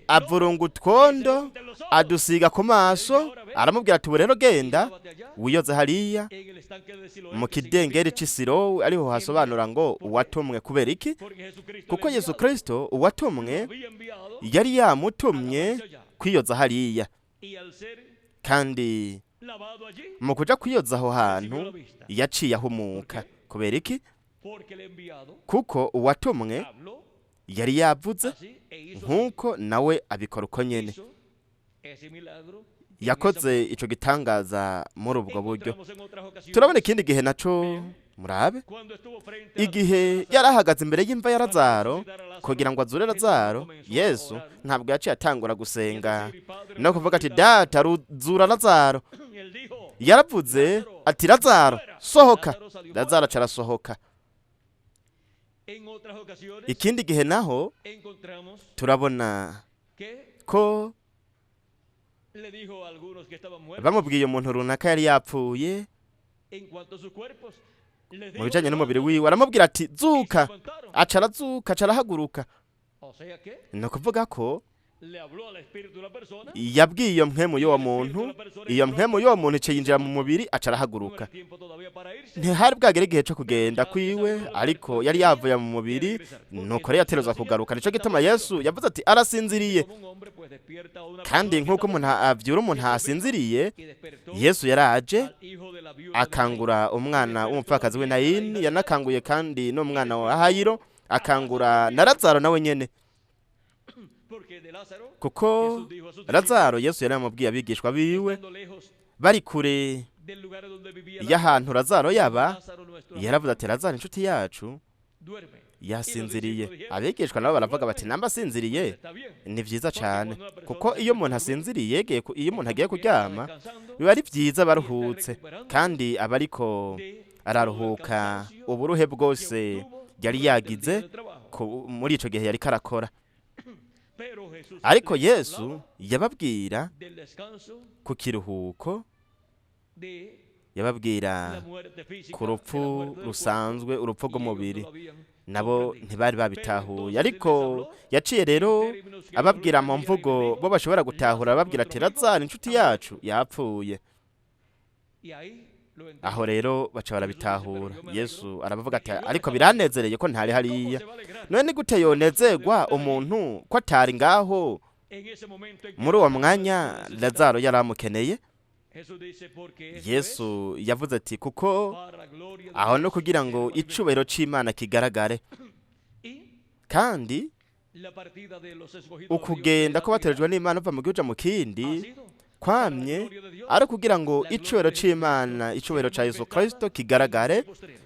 avurunga utwondo adusiga ku maso, aramubwira ati rero genda wiyoze hariya mu kidengeri c'Isilowe, ariho hasobanura ngo uwatumwe. Kubera iki? Kuko Yesu Kristo uwatumwe yari yamutumye kwiyoza hariya, kandi mu kuja kwiyoza aho hantu yaciye ahumuka. Kubera iki? Kuko uwatumwe yari yavuze, nk'uko nawe abikora uko nyene. Yakoze ico gitangaza muri ubwo buryo. Turabona ikindi gihe naco, murabe, igihe yarahagaze imbere y'imva ya Lazaro kugira ngo azure Lazaro, Yesu ntabwo yaciye atangura gusenga no kuvuga ati data ruzura Lazaro. Yaravuze ati Lazaro sohoka, Lazaro carasohoka. Ikindi gihe naho turabona ko bamubwiye umuntu runaka yari yapfuye mu bijanye n'umubiri wiwe, aramubwira ati zuka, aca arazuka, aca arahaguruka. Ni ukuvuga ko yabwiye iyo mpwemu y'uwo muntu, iyo mpwemu y'uwo muntu ice yinjira mu mubiri, aca arahaguruka. Ntihari bwagere igihe cyo kugenda kwiwe, ariko yari yavuye mu mubiri, nuko rero yaterezwa kugaruka. Nico gituma Yesu yavuze ati arasinziriye. Kandi nk'uko umuntu avyura umuntu asinziriye, Yesu yaraje akangura umwana w'umupfakazi we Nayini, yanakanguye kandi n'umwana wa Hayiro, akangura na Lazaro nawe nyene. Kuko Lazaro Yesu yari yamubwiye abigishwa biwe bari kure y'ahantu Lazaro yaba, yaravuze ati Lazaro inshuti yacu yasinziriye. Abigishwa nabo baravuga bati namba asinziriye ni vyiza cyane, kuko iyo umuntu asinziriye, iyo umuntu agiye kuryama biba ari vyiza baruhutse, kandi aba ariko araruhuka uburuhe bwose yari yagize muri ico gihe yari karakora. Ariko Yesu yababwira ku kiruhuko yababwira ku rupfu rusanzwe, urupfu rw'umubiri, nabo ntibari babitahuye, ariko yaciye rero ababwira mu mvugo bo bashobora gutahura, ababwira ati Lazaro inshuti yacu yapfuye. Aho rero baca barabitahura. Yesu arabavuga ati ariko biranezereye ko ntari hariya. None ni gute yonezerwa umuntu ko atari ngaho muri uwo mwanya Lazaro yaramukeneye? Yesu yavuze ati kuko aho no kugira ngo icubahiro c'Imana kigaragare, kandi ukugenda ko baterejwe n'Imana uva mu gihugu mu kindi kwamye ari kugira ngo icubahiro c'Imana, icubahiro ca Yesu Kristo kigaragare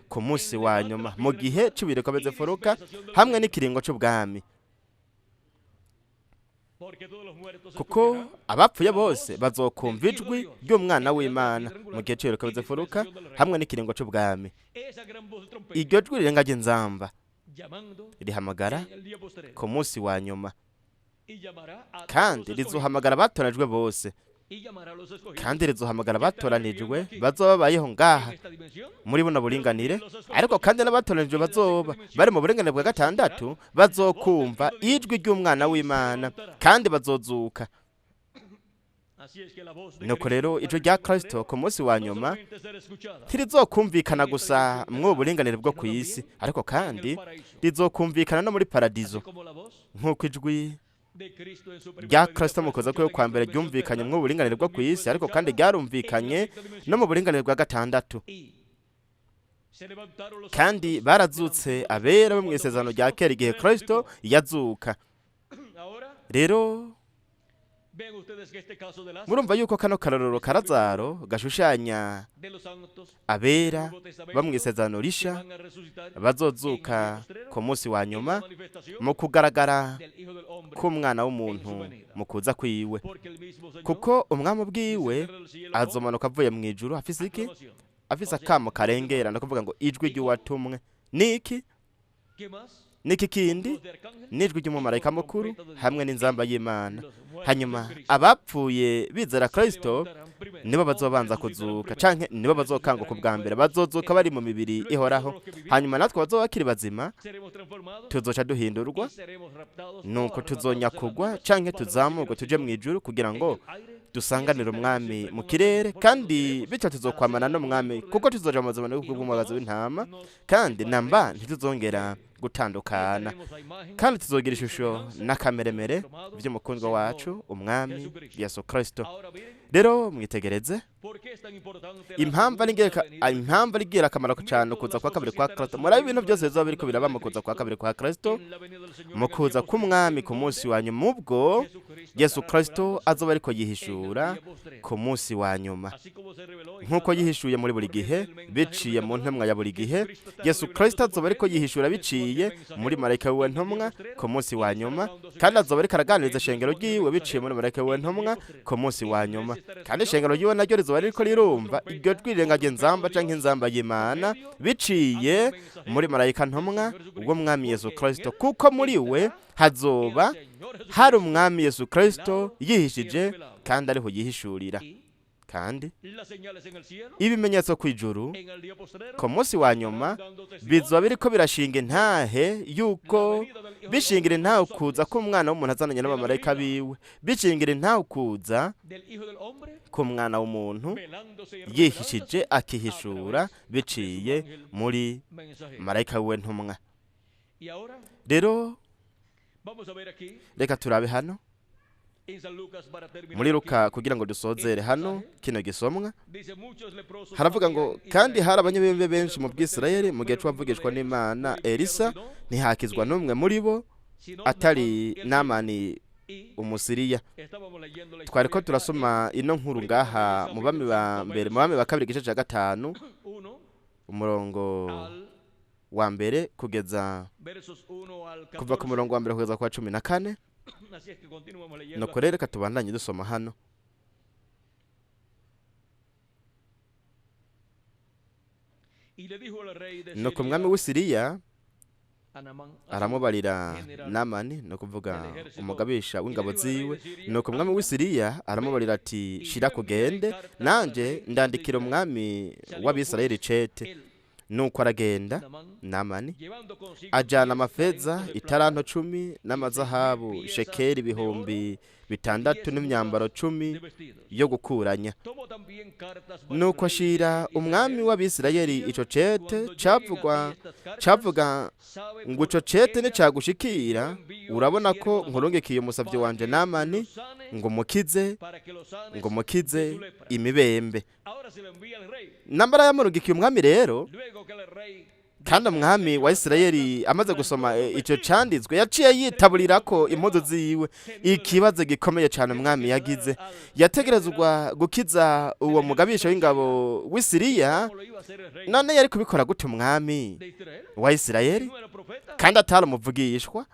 ku musi wa nyuma, mu gihe c'ibireko bizefuruka hamwe n'ikiringo c'ubwami. Kuko abapfuye bose bazokumva ijwi ry'umwana w'Imana mu gihe c'ibireko bizefuruka hamwe n'ikiringo c'ubwami. Iryo jwi rirengaje inzamba rihamagara ku musi wa nyuma, kandi rizohamagara abatoranijwe bose, kandi rizohamagara abatoranijwe bazoba bayeho ngaha muri buno buringanire, ariko kandi n'abatoranijwe bazoba bari mu buringanire bwa gatandatu bazokumva ijwi ry'umwana w'Imana kandi bazozuka. Nuko rero ijwi rya Kristo ku munsi wa nyuma ntirizokumvikana gusa mu buringanire bwo ku isi, ariko kandi rizokumvikana no muri paradizo, nk'uko ijwi rya Kristo mu kuza kwe kwa mbere ryumvikanye mu buringanire bwo ku isi, ariko kandi ryarumvikanye no mu buringanire bwa gatandatu. Kandi barazutse abera bo mu isezerano rya kera igihe Kristo yazuka. Rero murumva yuko kano karorero ka Lazaro gashushanya abera bo mu isezerano risha bazozuka ku munsi wa nyuma mu kugaragara k'umwana w'umuntu mu kuza kwiwe, kuko umwami bwiwe azomanuka avuye mu ijuru afise iki? Afise akamo karengera, no kuvuga ngo ijwi ry'uwatumwe. Niki kindi? N'ijwi ry'umumarayika mukuru hamwe n'inzamba y'Imana. Hanyuma abapfuye bizera Kristo nibo bazobanza kuzuka, canke nibo bazokanguka ubwa mbere, bazozuka bari mu mibiri ihoraho. Hanyuma natwe bazoba bakiri bazima tuzoca duhindurwa, nuko tuzonyakugwa canke tuzamurwe tuje mu ijuru kugira ngo dusanganire umwami mu kirere, kandi bityo tuzokwamana n'umwami kuko tuzoja mu buzima bw'umwagazi w'intama, kandi namba ntituzongera gutandukana, kandi tuzogira ishusho n'akameremere vy'umukundwa wacu umwami Yesu Kristo. Rero mwitegereze impamvu ari gira akamaro cyane kuza kwa kabiri kwa Kristo. Muri ibintu byose bizoba biriko biraba mu kuza kwa kabiri kwa Kristo, mu kuza k'umwami ku munsi wa nyuma, ubwo Yesu Kristo azoba ariko yihishura ku munsi wa nyuma, nk'uko yihishuye muri buri gihe biciye mu ntumwa ya buri gihe. Yesu Kristo azoba ariko yihishura biciye muri marayika w'iwe ntumwa ku munsi wa nyuma, kandi azoba ariko araganiriza ishengero ryiwe biciye muri marayika w'iwe ntumwa ku munsi wa nyuma, kandi ishengero ryiwe naryo rizoba ariko rirumva iryo jwi rirengaje inzamba canke inzamba y'Imana biciye muri marayika ntumwa w'umwami Yesu Kristo, kuko muri we hazoba hari umwami Yesu Kristo yihishije kandi ariho yihishurira. Kandi ibimenyetso kw'ijuru ku munsi wa nyuma bizoba biriko birashinga intahe yuko bishingira intahe kuza k'umwana w'umuntu azananye n'abamarayika biwe, bishingira intahe kuza k'umwana w'umuntu yihishije akihishura biciye muri marayika wiwe ntumwa. Rero reka turabe hano muri Luka kugira ngo dusozere hano kino gisomwa. Haravuga ngo kandi hari abanyabembe benshi mu Bwisirayeli mu gihe c'uwavugishwa n'Imana Elisa, ntihakizwa n'umwe muri bo atari Namani umusiriya. Twariko turasoma ino nkuru ngaha mu bami ba mbere, mu bami ba kabiri igice ca gatanu umurongo wa mbere kugeza kuva ku murongo wa mbere kugeza kwa 14. Nuko rero reka tubandanye dusoma hano. Nuko umwami w'Isiriya aramubarira Namani, no kuvuga umugabisha w'ingabo ziwe, nuko umwami w'Isiriya aramubarira ati shira kugende, nanje ndandikira umwami w'Abisirayeli cete. Nuko aragenda Namani ajana amafeza itaranto 10 n'amazahabu shekeri 600 n'imyambaro 10 yo gukuranya. Nuko ashira umwami w'Abisirayeli ico cete, cavuga ngo ico cete ni cagushikira, urabona ko nkurungikiye umusavye wanje Namani ngo mukize imibembe. Nambara yamurungikiye umwami rero, kandi umwami wa Isirayeli amaze gusoma ico canditswe yaciye yitaburira ko impuzu ziwe. Ikibazo gikomeye cyane umwami yagize, yategerezwa gukiza uwo mugabisha w'ingabo w'Isiriya. None yari kubikora gute umwami wa Isirayeli kandi atari umuvugishwa?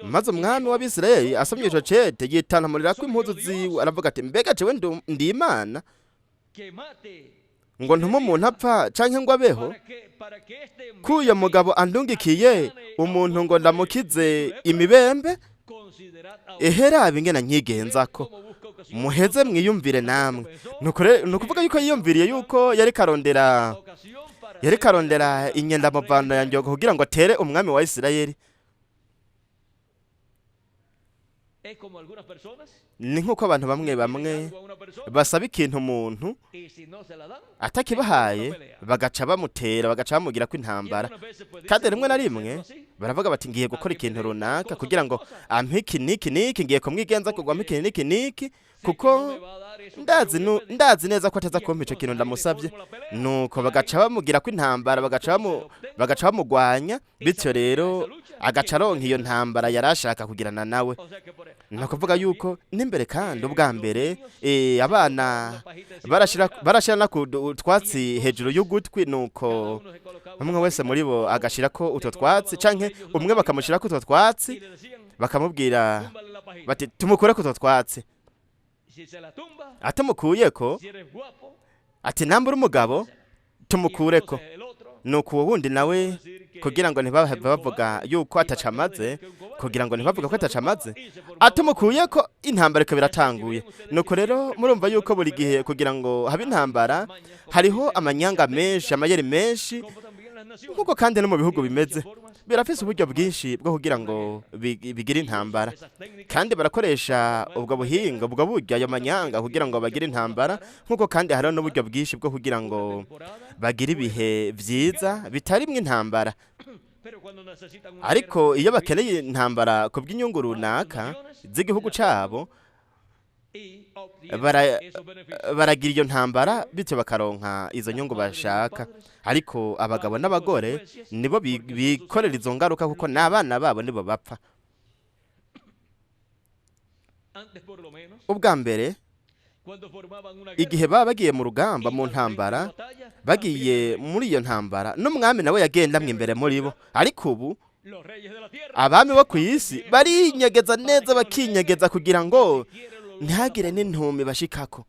Maze umwami w'Abisirayeli asomye ico cete yitantamurira ko impuzu ziwe, aravuga ati mbega jewe ndi Imana ngo ntume umuntu apfa canke ngo abeho? Kuyo mugabo andungikiye umuntu ngo ndamukize imibembe? Ehera bingena nkigenzako, muheze mwiyumvire namwe. Nukuvuga yuko yiyumviriye yuko yari karondera inyenda muvano yanjye kugira ngo atere umwami wa Isirayeli. Ni nkuko abantu bamwe basaba ikintu umuntu atakibahaye bagaca bamutera, bagaca bamugira ko intambara. Kandi rimwe na rimwe baravuga bati ngiye gukora ikintu runaka kugira ngo ampe iki niki, ngiye kumwigenza kugwa ampe iki niki, kuko ndazi neza ko ataza kumpa ico kintu ndamusabye. Nuko bagaca bamugira ko intambara, bagaca bamugwanya, bityo rero agaca aronka iyo ntambara yarashaka kugirana nawe. Nakuvuga yuko n'imbere kandi ubwa mbere abana barashira na utwatsi hejuru y'ugutwi, nuko umwe wese muri bo agashira ko utwo twatsi, canke umwe bakamushira ko utwo twatsi bakamubwira bati tumukure ko utwo twatsi. Atamukuyeko ati nambura umugabo tumukureko. Nuko ubundi nawe kugira ngo ntibavuga yuko atacamaze, kugira ngo ntibavuga ko atacamaze, atumukuyeko intambara ikaba iratanguye. Nuko rero murumva yuko buri gihe kugira ngo habe intambara hariho amanyanga menshi, amayeri menshi, nkuko kandi no mu bihugu bimeze birafise uburyo bwinshi bwo kugira ngo bigire intambara, kandi barakoresha ubwo buhinga, ubwo buryo, ayo manyanga kugira ngo bagire intambara, nkuko kandi hariho n'uburyo bwinshi bwo kugira ngo bagire ibihe vyiza bitarimwe intambara. Ariko iyo bakeneye intambara ku bw'inyungu runaka z'igihugu cabo, baragira iyo ntambara bityo bakaronka izo nyungu bashaka. Ariko abagabo n'abagore nibo bikorera izo ngaruka, kuko n'abana babo nibo bapfa. Ubwa mbere igihe baba bagiye mu rugamba, mu ntambara, bagiye muri iyo ntambara, n'umwami nawe yagendamwe imbere muri bo. Ariko ubu abami bo ku isi barinyegeza neza, bakinyegeza kugira ngo ntihagire n'intumbi bashikako.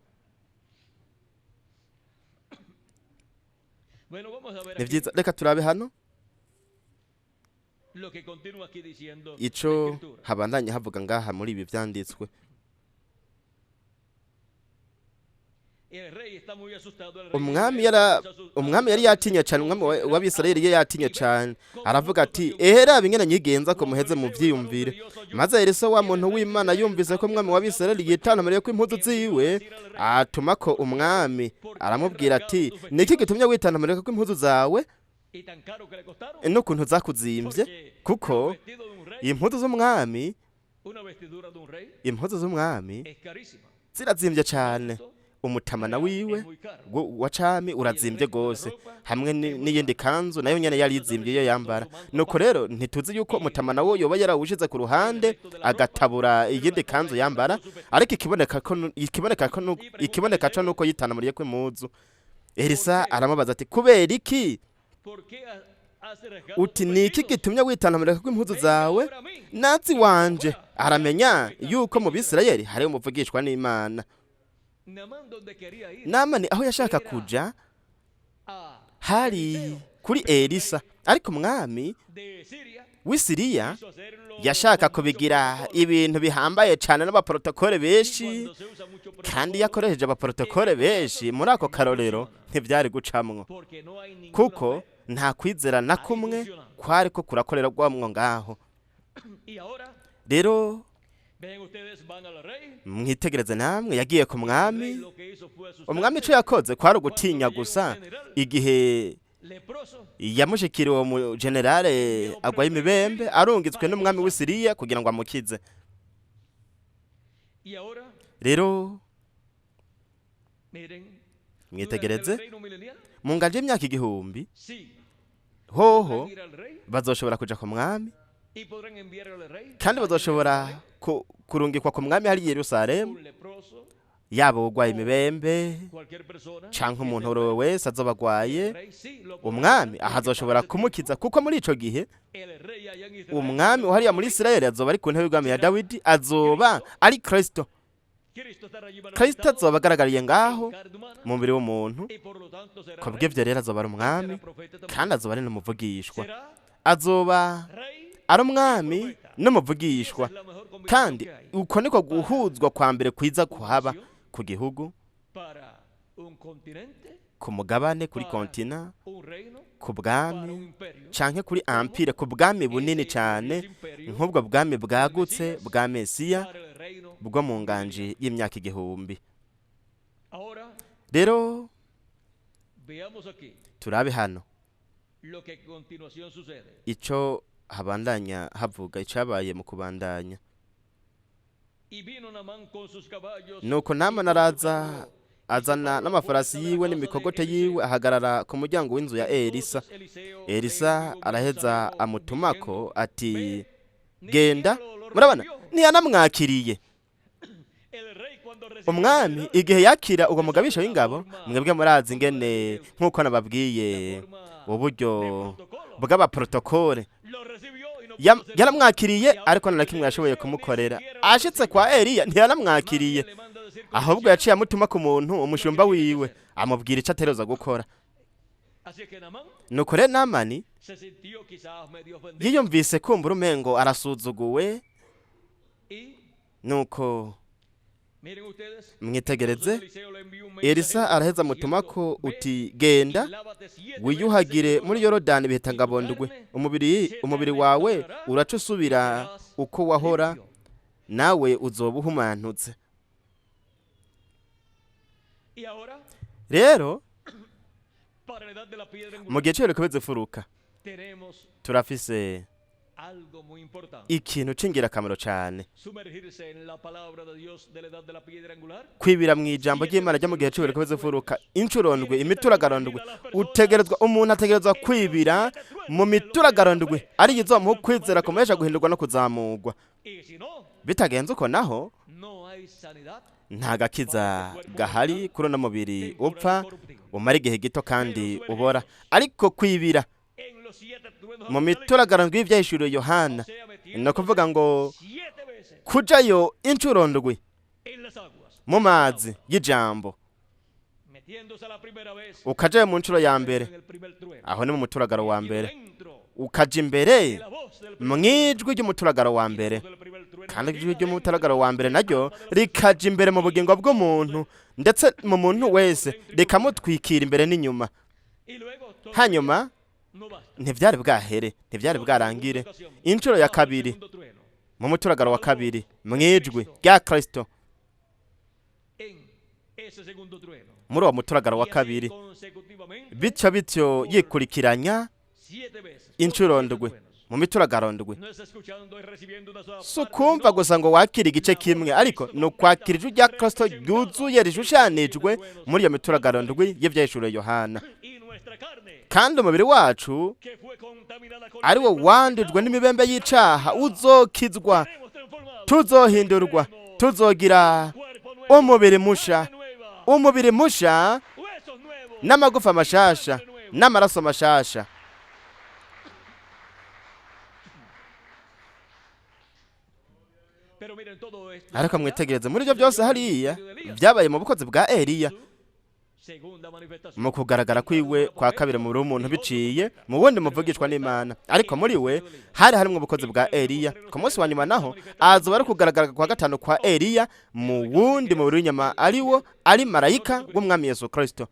Ni vyiza, reka turabe hano ico habandanye havuga ngaha muri ibi vyanditswe. Umwami yari yatinye cyane, umwami w'Abisirayeli yatinye cyane, aravuga ati ehera bingena nyigenza ko muheze mu vyiyumvire. Maze Elisa wa muntu w'Imana yumvise ko umwami w'Abisirayeli yitanamuriye ko impuzu ziwe, atuma ko umwami aramubwira ati niki gitumye witanamuriye ko impuzu zawe n'ukuntu zakuzimvye, kuko impuzu z'umwami zirazimvye cyane. Umutamana wiwe wa cami urazimbye gose, hamwe n'iyindi kanzu nayo nyene yari izimbye iyo yambara. Nuko rero ntituzi yuko umutamana wo yoba yarawushize ku ruhande agatabura iyindi kanzu yambara, ariko ikiboneka co nuko yitanamuriye ko impuzu. Elisa aramubaza ati kubera iki? Uti niki gitumye witanamurira ko impuzu zawe? Nazi wanje aramenya yuko mu Bisirayeli hari umuvugishwa n'Imana. Namani aho yashaka kuja hari kuri Elisa, ariko umwami w'i Siriya yashaka kubigira ibintu bihambaye cyane n'abaprotokole benshi, kandi yakoresheje abaprotokole benshi muri ako karorero ntibyari gucamwo, kuko nta kwizera na kumwe kwari ko kurakorerwamwo ngaho. Rero mwitegereze namwe, yagiye ku mwami. Umwami ico yakoze kwari ugutinya gusa, igihe yamushikiriye uwo mu generale agwaye imibembe arungitswe n'umwami w'i Siriya kugira ngo amukize. Rero mwitegereze, mu nganje y'imyaka 1000 hoho bazoshobora kuja ku mwami, kandi bazoshobora kurungikwa ku mwami hari Yerusalemu, yaba ugwaye imibembe canke umuntu wese azoba agwaye, umwami ahazoshobora kumukiza, kuko muri ico gihe umwami uhariya muri Isirayeli azoba ari ku ntebe y'ubwami ya Dawidi, azoba ari Kristo. Kristo azoba agaragariye ngaho mu mubiri w'umuntu, kubw'ivyo rero azoba ari umwami, kandi azoba ari n'umuvugishwa, azoba ari umwami n'umuvugishwa. Kandi uko niko guhuzwa kwa mbere kwiza kuhaba ku gihugu, ku mugabane, kuri kontina, ku bwami canke kuri empire, ku bwami bunini cyane nk'ubwo bwami bwagutse bwa Mesiya bwo mu nganje y'imyaka 1000. Rero turabe hano ico habandanya havuga icabaye mu kubandanya. Nuko Namani araza azana n'amafarasi yiwe n'imikogote yiwe, ahagarara ku muryango w'inzu ya Elisa. Elisa araheza amutumako ati genda. Murabona ntiyanamwakiriye. Umwami igihe yakira uwo mugabisha w'ingabo, mwebwe murazi ingene nk'uko nababwiye uburyo bw'abaprotokole, yaramwakiriye ariko nta kimwe yashoboye kumukorera. Ashitse kwa Eliya ntiyanamwakiriye, ahubwo yaciye amutuma ku muntu umushumba wiwe amubwira ico ategerezwa gukora. Nuko rero Namani yiyumvise kumbura umengo arasuzuguwe. Nuko mwitegereze, Elisa araheza amutumako uti genda wiyuhagire muri Yorodani ibihitangabondwe, umubiri wawe uraca usubira uko wahora, nawe uzoba uhumantutse. Rero mu gihe cyo kubeze furuka turafise ikintu c'ingirakamaro cyane, kwibira mu ijambo ry'Imana ryo mu gihe cyo kubeze furuka incurondwe, imituragarondwe. Umuntu ategerezwa kwibira mu mituragarondwe, ari izomuha kwizera kumesha guhindurwa no kuzamurwa. Bitagenze uko naho nta gakiza gahari kuri uno mubiri upfa umara igihe gito kandi ubora. Ariko kwibira mu mituragarondwe y'ivyahishuriwe Yohana, no kuvuga ngo kujayo incurondwe mu mazi y'ijambo, ukajayo mu ncuro ya mbere, aho ni mu muturagaro wa mbere, ukaja imbere mwijwi ry'umuturagaro wa mbere, kandi ijwi ry'umuturagaro wa mbere naryo rikaja imbere mu bugingo bw'umuntu, ndetse mu muntu wese rikamutwikira imbere n'inyuma. Hanyuma ntivyari bwahere, ntivyari bwarangire. Incuro ya kabiri mu muturagaro wa kabiri mwijwi rya Kristo, muri uwo muturagaro wa kabiri bityo yikurikiranya incurondwe mu mituragarondwe. So kumva gusa ngo wakira igice kimwe, ariko no kwakira ijwi rya Kristo ryuzuye rishushanijwe muri iyo mituragarondwe y'ivyahishuriwe Yohana. Kandi umubiri wacu ari wo wandujwe n'imibembe y'icaha uzokizwa, tuzohindurwa, tuzogira umubiri musha n'amagufa mashasha n'amaraso mashasha. Ariko mwitegereze muri ibyo byose hariya byabaye mu bukozi bwa Eliya. mu kugaragara kwiwe kwa kabiri mu w'umuntu biciye mu wundi muvugishwa n'Imana, ariko muri we hari harimo ubukozi bwa Eliya. Ku munsi wa nyuma naho azoba ari kugaragara kwa gatanu kwa Eliya mu wundi mubiri w'inyama, ari marayika w'umwami Yesu Kristo.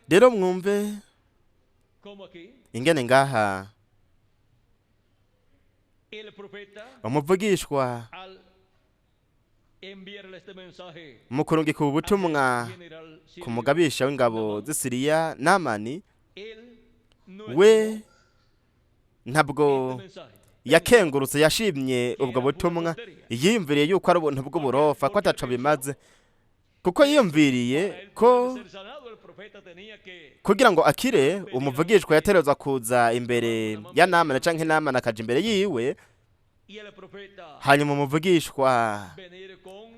Rero mwumve ingene ngaha umuvugishwa mu kurungika ubutumwa ku mugabisha w'ingabo z'Isiriya Namani, we ntabwo yakengurutse yashimye ubwo butumwa, yiyumviriye yuko ari ubuntu bw'uburofa ko ataco bimaze, kuko yiyumviriye ko kugira ngo akire umuvugishwa yaterezwa kuza imbere ya Namani canke Namani akaja imbere yiwe, hanyuma umuvugishwa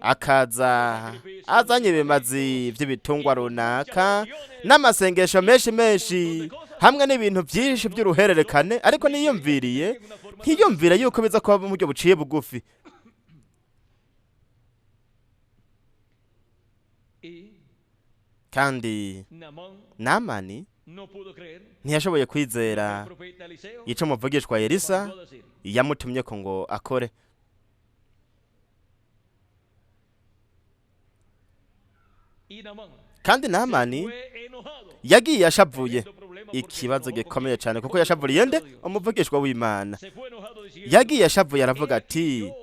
akaza azanye ibimazi vy'ibitungwa runaka n'amasengesho menshi hamwe n'ibintu vyinshi vy'uruhererekane, ariko ntiyumvira yuko biza kuba mu buryo buciye bugufi. Kandi Namani ntiyashoboye kwizera ico umuvugishwa Elisa yamutumye ko ngo akore. Kandi Namani yagiye ashavuye, ikibazo gikomeye cyane, kuko yashavuriye nde? Umuvugishwa w'Imana. Yagiye ashavuye aravuga ati,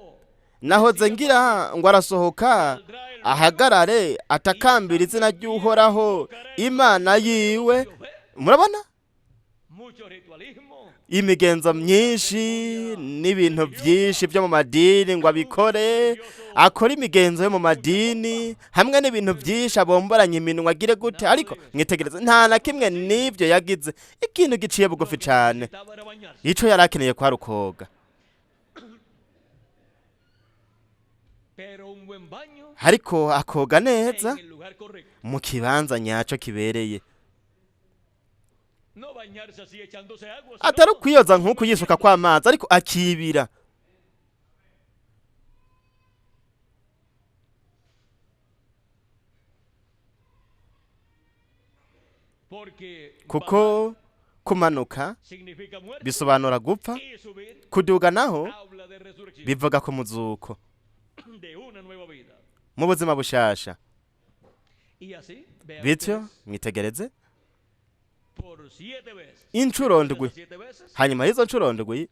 nahoze ngira ngo arasohoka ahagarare atakambira izina ry'Uhoraho Imana yiwe. Murabona imigenzo myinshi n'ibintu byinshi byo mu madini ngo abikore, akora imigenzo yo mu madini hamwe n'ibintu byinshi abomboranye iminwa agire gute, ariko mwitegereze nta na kimwe n'ibyo yagize. Ikintu giciye bugufi cyane, ico yarakeneye kwa rukoga, ariko akoga neza mu kibanza nyaco kibereye. Atari kwiyoza nk'uko yisuka kw'amazi, ariko akibira. Kuko kumanuka bisobanura gupfa, kuduga naho bivuga ku muzuko mu buzima bushasha. Bityo mwitegereze incuro ndwi, hanyuma y'izo ncuro ndwi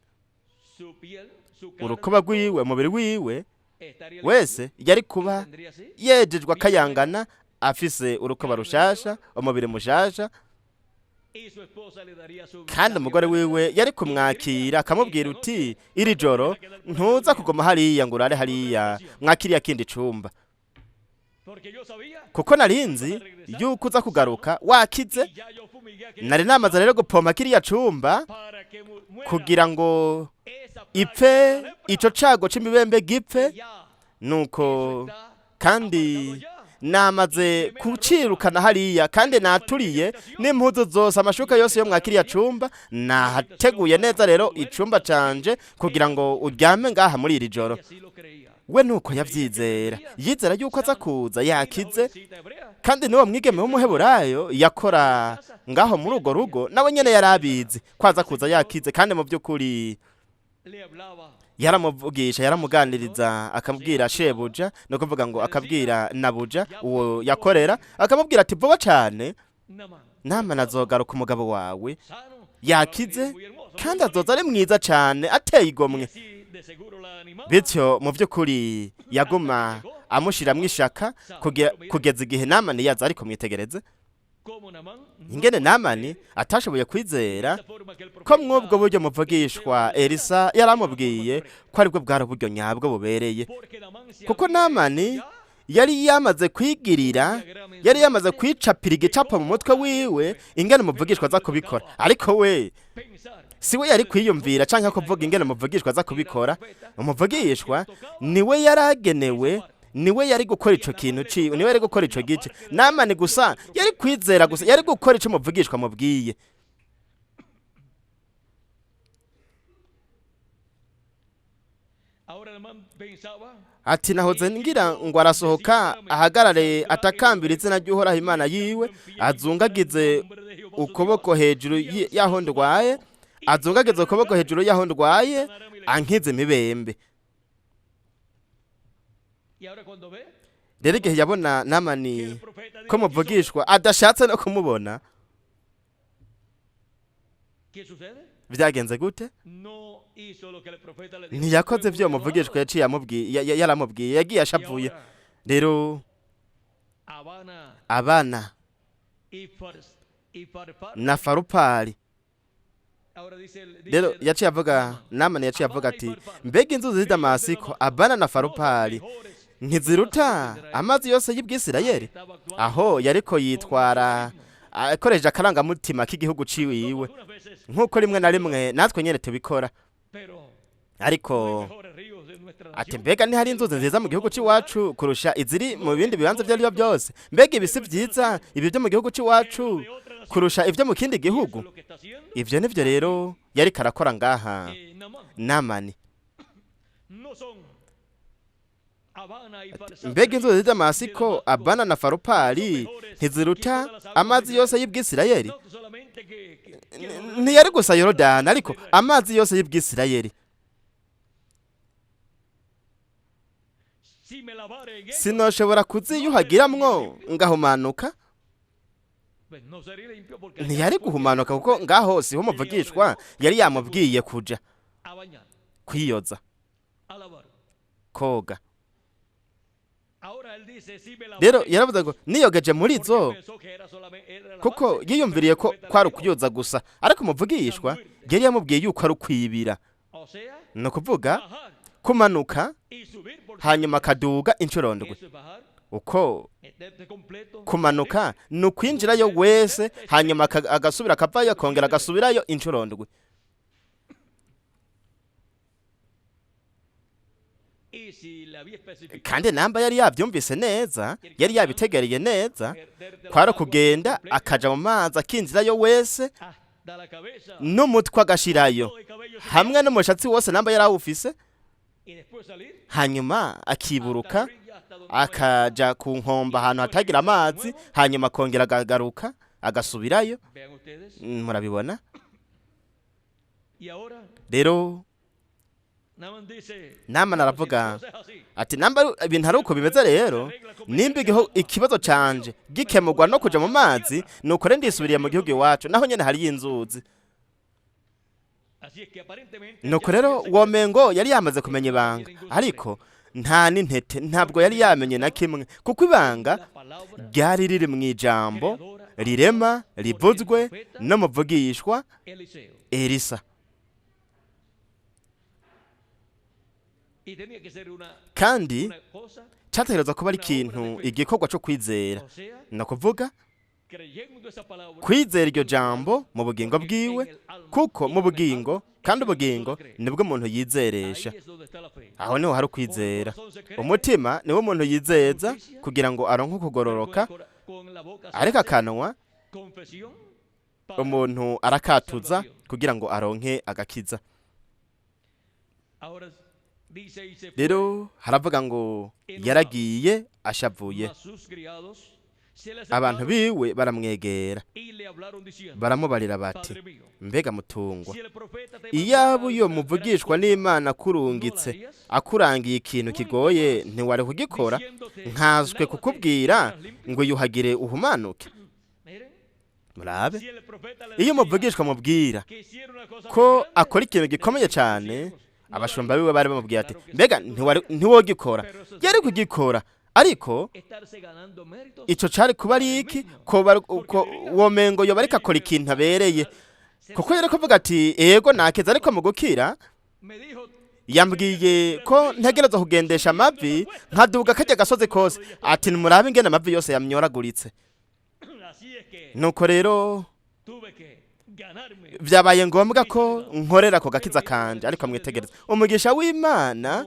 urukuba rwiwe, umubiri wiwe wese yari kuba yejejwe akayangana, afise urukuba rushasha, umubiri mushasha. Kandi umugore wiwe yari kumwakira akamubwira uti, iri joro ntuza kuguma hariya ngo urare hariya mwakiriya kindi cumba, kuko narinzi yuko uza kugaruka wakize. Nari namaze rero gupompa kiriya cumba kugira ngo ipfe ico cago c'imibembe gipfe. Nuko kandi namaze kucirukana hariya, kandi naturiye n'impuzu zose, amashuka yose yo mwakiriya cumba nahateguye neza rero icumba canje kugira ngo uryame ngaha muri iri joro. We nuko yavyizera, yizera yuko aza kuza yakize. Kandi n'uwo mwigeme w'umuheburayo yakora ngaho muri urwo rugo, nawe nyene yarabizi ko aza kuza yakize. Kandi mu by'ukuri yaramuvugisha, yaramuganiriza, akamubwira shebuja, no kuvuga ngo akabwira nabuja uwo yakorera, akamubwira ati vuba cyane Namani azogaruka umugabo wawe yakize, kandi azoza ari mwiza cyane ateye igomwe. Bityo mu by'ukuri yaguma amushiramwo ishaka kugeza igihe Namani yaza. Ariko mwitegereze ingene Namani atashoboye kwizera ko mw'ubwo buryo muvugishwa Elisa yaramubwiye ko aribwo bwari uburyo nyabwo bubereye, kuko Namani yari yamaze kwigirira, yari yamaze kwicapira igicapo mu mutwe wiwe ingene umuvugishwa aza kubikora. Ariko we siwe yari kwiyumvira canke kuvuga ingene umuvugishwa aza kubikora. Umuvugishwa niwe yaragenewe, niwe yari gukora ico kintu ciwe, niwe yari gukora ico gice. Namani gusa yari kwizera gusa, yari gukora ico umuvugishwa mubwiye. ati nahoze ngira ngo arasohoka ahagarare atakambira izina ry'uhoraho imana yiwe, azungagize ukuboko hejuru y'aho ndwaye, azungagize ukuboko hejuru y'aho ndwaye, ankize imibembe. Rero igihe yabona Namani ko muvugishwa adashatse no kumubona, vyagenze gute? Ntiyakoze vyo muvugishwa yaciye yaramubwiye, yagiye ashavuye. Rero abana na farupari, rero yaciye avuga, Namani yaciye avuga ati mbega inzuzi z'i Damasiko, abana na farupari ntiziruta amazi yose y'Ibwisirayeli? Aho yariko yitwara akoresheje akarangamutima k'igihugu ciwiwe, nk'uko rimwe na rimwe natwe nyene tubikora. Ariko ati mbega ntihari inzuzi nziza mu gihugu c'iwacu kurusha iziri mu bindi bibanza ivyo arivyo byose? Mbega ibisi vyiza ibi vyo mu gihugu c'iwacu kurusha ivyo mu kindi gihugu? Ivyo nivyo rero yariko arakora ngaha Namani. Mbega inzuzi z'i Damasiko, abana na farupari ntiziruta amazi yose y'Ibwisirayeli? Ntiyari gusa Yorodani, ariko amazi yose y'Ibwisirayeli. Sinoshobora kuziyuhagiramwo ngahumanuka? Ntiyari guhumanuka kuko ngaho siho muvugishwa yari yamubwiye kuja kwiyoza, koga. Rero yaravuze ngo niyogeje muri zo, kuko yiyumviriye ko kwari ukuyoza gusa, ariko muvugishwa yari yamubwiye yuko ari ukwibira, no kuvuga kumanuka hanyuma akaduga incuro ndwi. Uko kumanuka ni ukwinjirayo wese, hanyuma agasubira akavayo, akongera agasubirayo incuro ndwi. Kandi namba yari yabyumvise neza, yari yabitegereye neza, kwari kugenda akaja mu mazi akinjirayo wese, n'umutwe agashirayo hamwe n'umushatsi wose namba yari awufise, hanyuma akiburuka akaja ku nkomba ahantu hatagira amazi, hanyuma akongera akagaruka agasubirayo. Murabibona? Rero Namani aravuga ati namba ibintu ari uko bimeze, rero nimba ikibazo canje gikemurwa no kuja mu mazi, nuko rero ndisubiriye mu gihugu iwacu, naho nyene hari inzuzi. Nuko rero womengo yari yamaze kumenya ibanga, ariko nta n'intete, ntabwo yari yamenye na kimwe, kuko ibanga ryari riri mu ijambo rirema rivuzwe no muvugishwa Elisa. Kandi cyategerezwa kuba ari ikintu, igikorwa cyo kwizera, no kuvuga kwizera iryo jambo mu bugingo bwiwe, kuko mu bugingo, kandi ubugingo nibwo umuntu yizeresha. Aho niho hari ukwizera. Umutima niwo umuntu yizeza kugira ngo aronke kugororoka, ariko akanwa umuntu arakatuza kugira ngo aronke agakiza. Rero haravuga ngo yaragiye ashavuye, abantu biwe baramwegera baramubarira bati mbega mutungwa, iyaba uyo muvugishwa n'Imana kurungitse akurangiye ikintu kigoye ntiwari kugikora, nkazwe kukubwira ngo yuhagire uhumanuke. Murabe, iyo muvugishwa mubwira ko akora ikintu gikomeye cyane, abashumba biwe bari bamubwiye ati mbega ntiwogikora? Yari kugikora, ariko ico cari kuba ari iki? Ko womengo yoba ariko akora ikintu abereye, kuko yari kuvuga ati ego nakeza, ariko mu gukira yambwiye ko ntegereza kugendesha amavi nkaduga kajya gasozi kose. Ati murabe ingene amavi yose yamyoraguritse. Nuko rero vyabaye ngombwa ko nkorera ko gakiza kanje, ariko mwitegereza umugisha w'Imana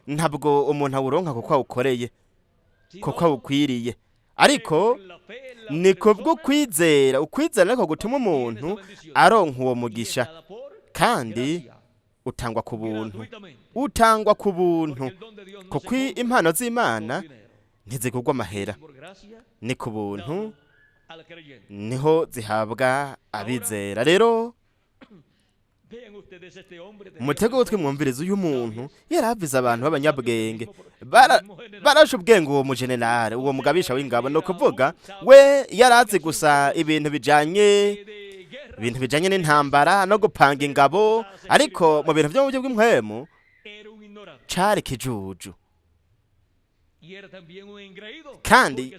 ntabwo umuntu awuronka kuko awukoreye, kuko awukwiriye, ariko ni kubwo kwizera. Ukwizera niko gutuma umuntu aronka uwo mugisha, kandi utangwa ku buntu, utangwa ku buntu, kuko impano z'Imana ntizigurwa amahera, ni ku buntu niho zihabwa abizera. Rero mutego utwe mwumviriza uyu muntu yaravize abantu b'abanyabwenge, barashe ubwenge uwo mujenerali, uwo mugabisha w'ingabo. No kuvuga we yarazi gusa ibintu bijanye n'intambara no gupanga ingabo, ariko mu bintu byo mu buryo bw'impwemu cari kijuju. Kandi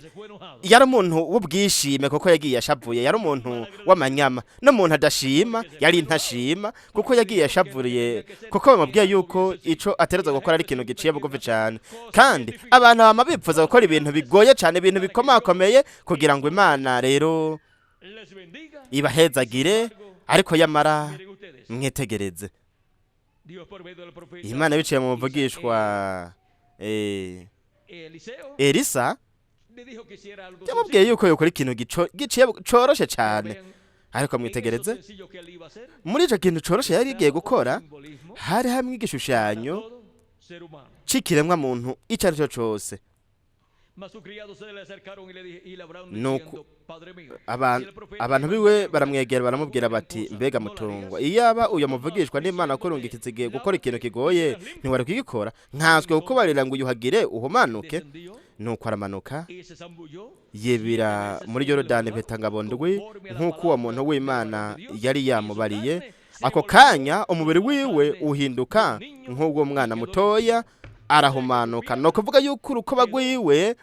yari umuntu w'ubwishime kuko yagiye ashavuye, yari umuntu w'amanyama, n'umuntu adashima yari ntashima kuko yagiye ashavuriye, kuko bamubwiye yuko ico atereza gukora ari ikintu giciye bugufi cyane. Kandi abantu bama bipfuza gukora ibintu bigoye cyane, ibintu bikomakomeye, kugira ngo Imana rero ibahezagire. Ariko yamara mwitegereze, Imana biciye mu muvugishwa Elisa yamubwiye yuko yokora ikintu giciye coroshe cyane. Ariko mwitegereze, muri ico kintu coroshe yari igiye gukora hari hamwe igishushanyo c'ikiremwa muntu ico ari cyo cose. Nuko abantu biwe baramwegera baramubwira bati, mbega mutungwa, iyaba uyo muvugishwa n'Imana kurungikitse igihe gukora ikintu kigoye ntiwari kugikora, nkanswe kukubarira ngo uyuhagire uhumanuke. Nuko aramanuka yibira muri Yorodani petangabo ndwi, nk'uko uwo muntu w'Imana yari yamubariye. Ako kanya umubiri wiwe uhinduka nk'ubwo mwana mutoya, arahumanuka. No kuvuga yuko urukoba rwiwe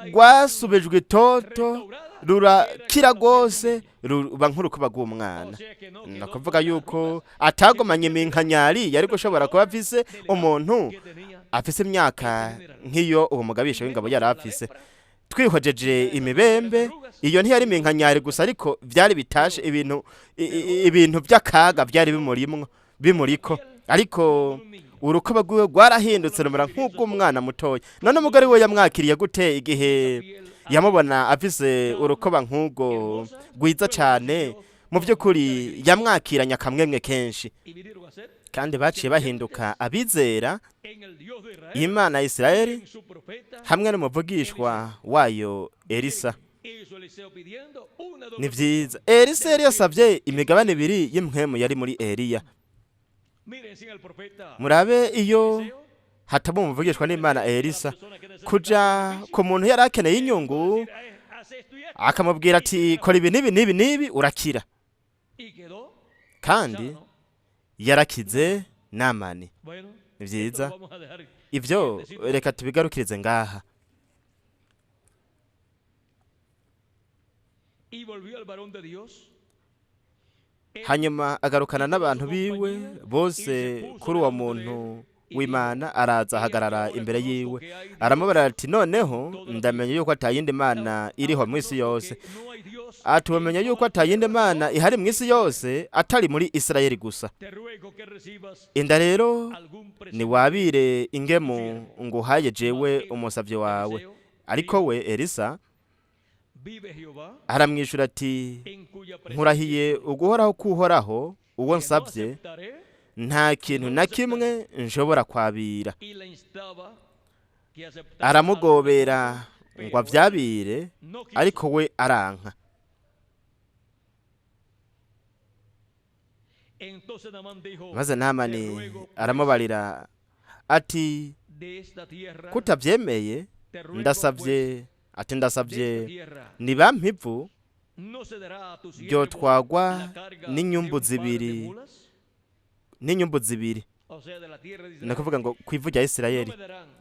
rwasubijwe itoto, rurakira rwose, ruba nk'urukoba rw'umwana. No kuvuga yuko atagomanye iminkanyari yari gushobora kuba afise umuntu afise imyaka nk'iyo uwo mugabisha w'ingabo yari afise. Twihojeje imibembe, iyo ntiyari iminkanyari gusa, ariko vyari bitashe ibintu by'akaga byari bimuriko. Ariko urukoba rwiwe rwarahindutse rumera nk'ubw'umwana mutoya. None umugore we yamwakiriye gute igihe yamubona afise urukoba nk'ubwo rwiza cyane? Mu by'ukuri yamwakiranye akamwemwe kenshi, kandi baciye bahinduka abizera Imana ya Isirayeli hamwe n'umuvugishwa wayo Elisa. Ni vyiza, Elisa yari yasavye imigabane ibiri y'impwemu yari muri Eliya. Murabe iyo hataba umuvugishwa n'Imana Elisa kuja ku muntu yari akeneye inyungu, akamubwira ati kora ibi nibi urakira. Kandi yarakize Namani. Ni vyiza, ivyo reka tubigarukirize ngaha. Hanyuma agarukana n'abantu biwe bose kuri uwo muntu w'Imana, araza ahagarara imbere yiwe, aramubara ati, noneho ndamenye yuko atayindi mana iriho mu isi yose. Ati, wamenye yuko atayindi mana ihari mu isi yose atari muri Isirayeli gusa. Inda rero ni wabire ingemu nguhaye jewe umusavye wawe. Ariko we Elisa aramwishura ati, nkurahiye uguhoraho kuhoraho uwo nsavye, nta kintu na kimwe nshobora kwabira. Aramugobera ngo avyabire, ariko we aranka. Maze Namani aramubarira ati, kutavyemeye ndasavye nibampa ivu ryotwagwa n'inyumbu zibiri. Nakuvuga ngo kwivu rya Isirayeli.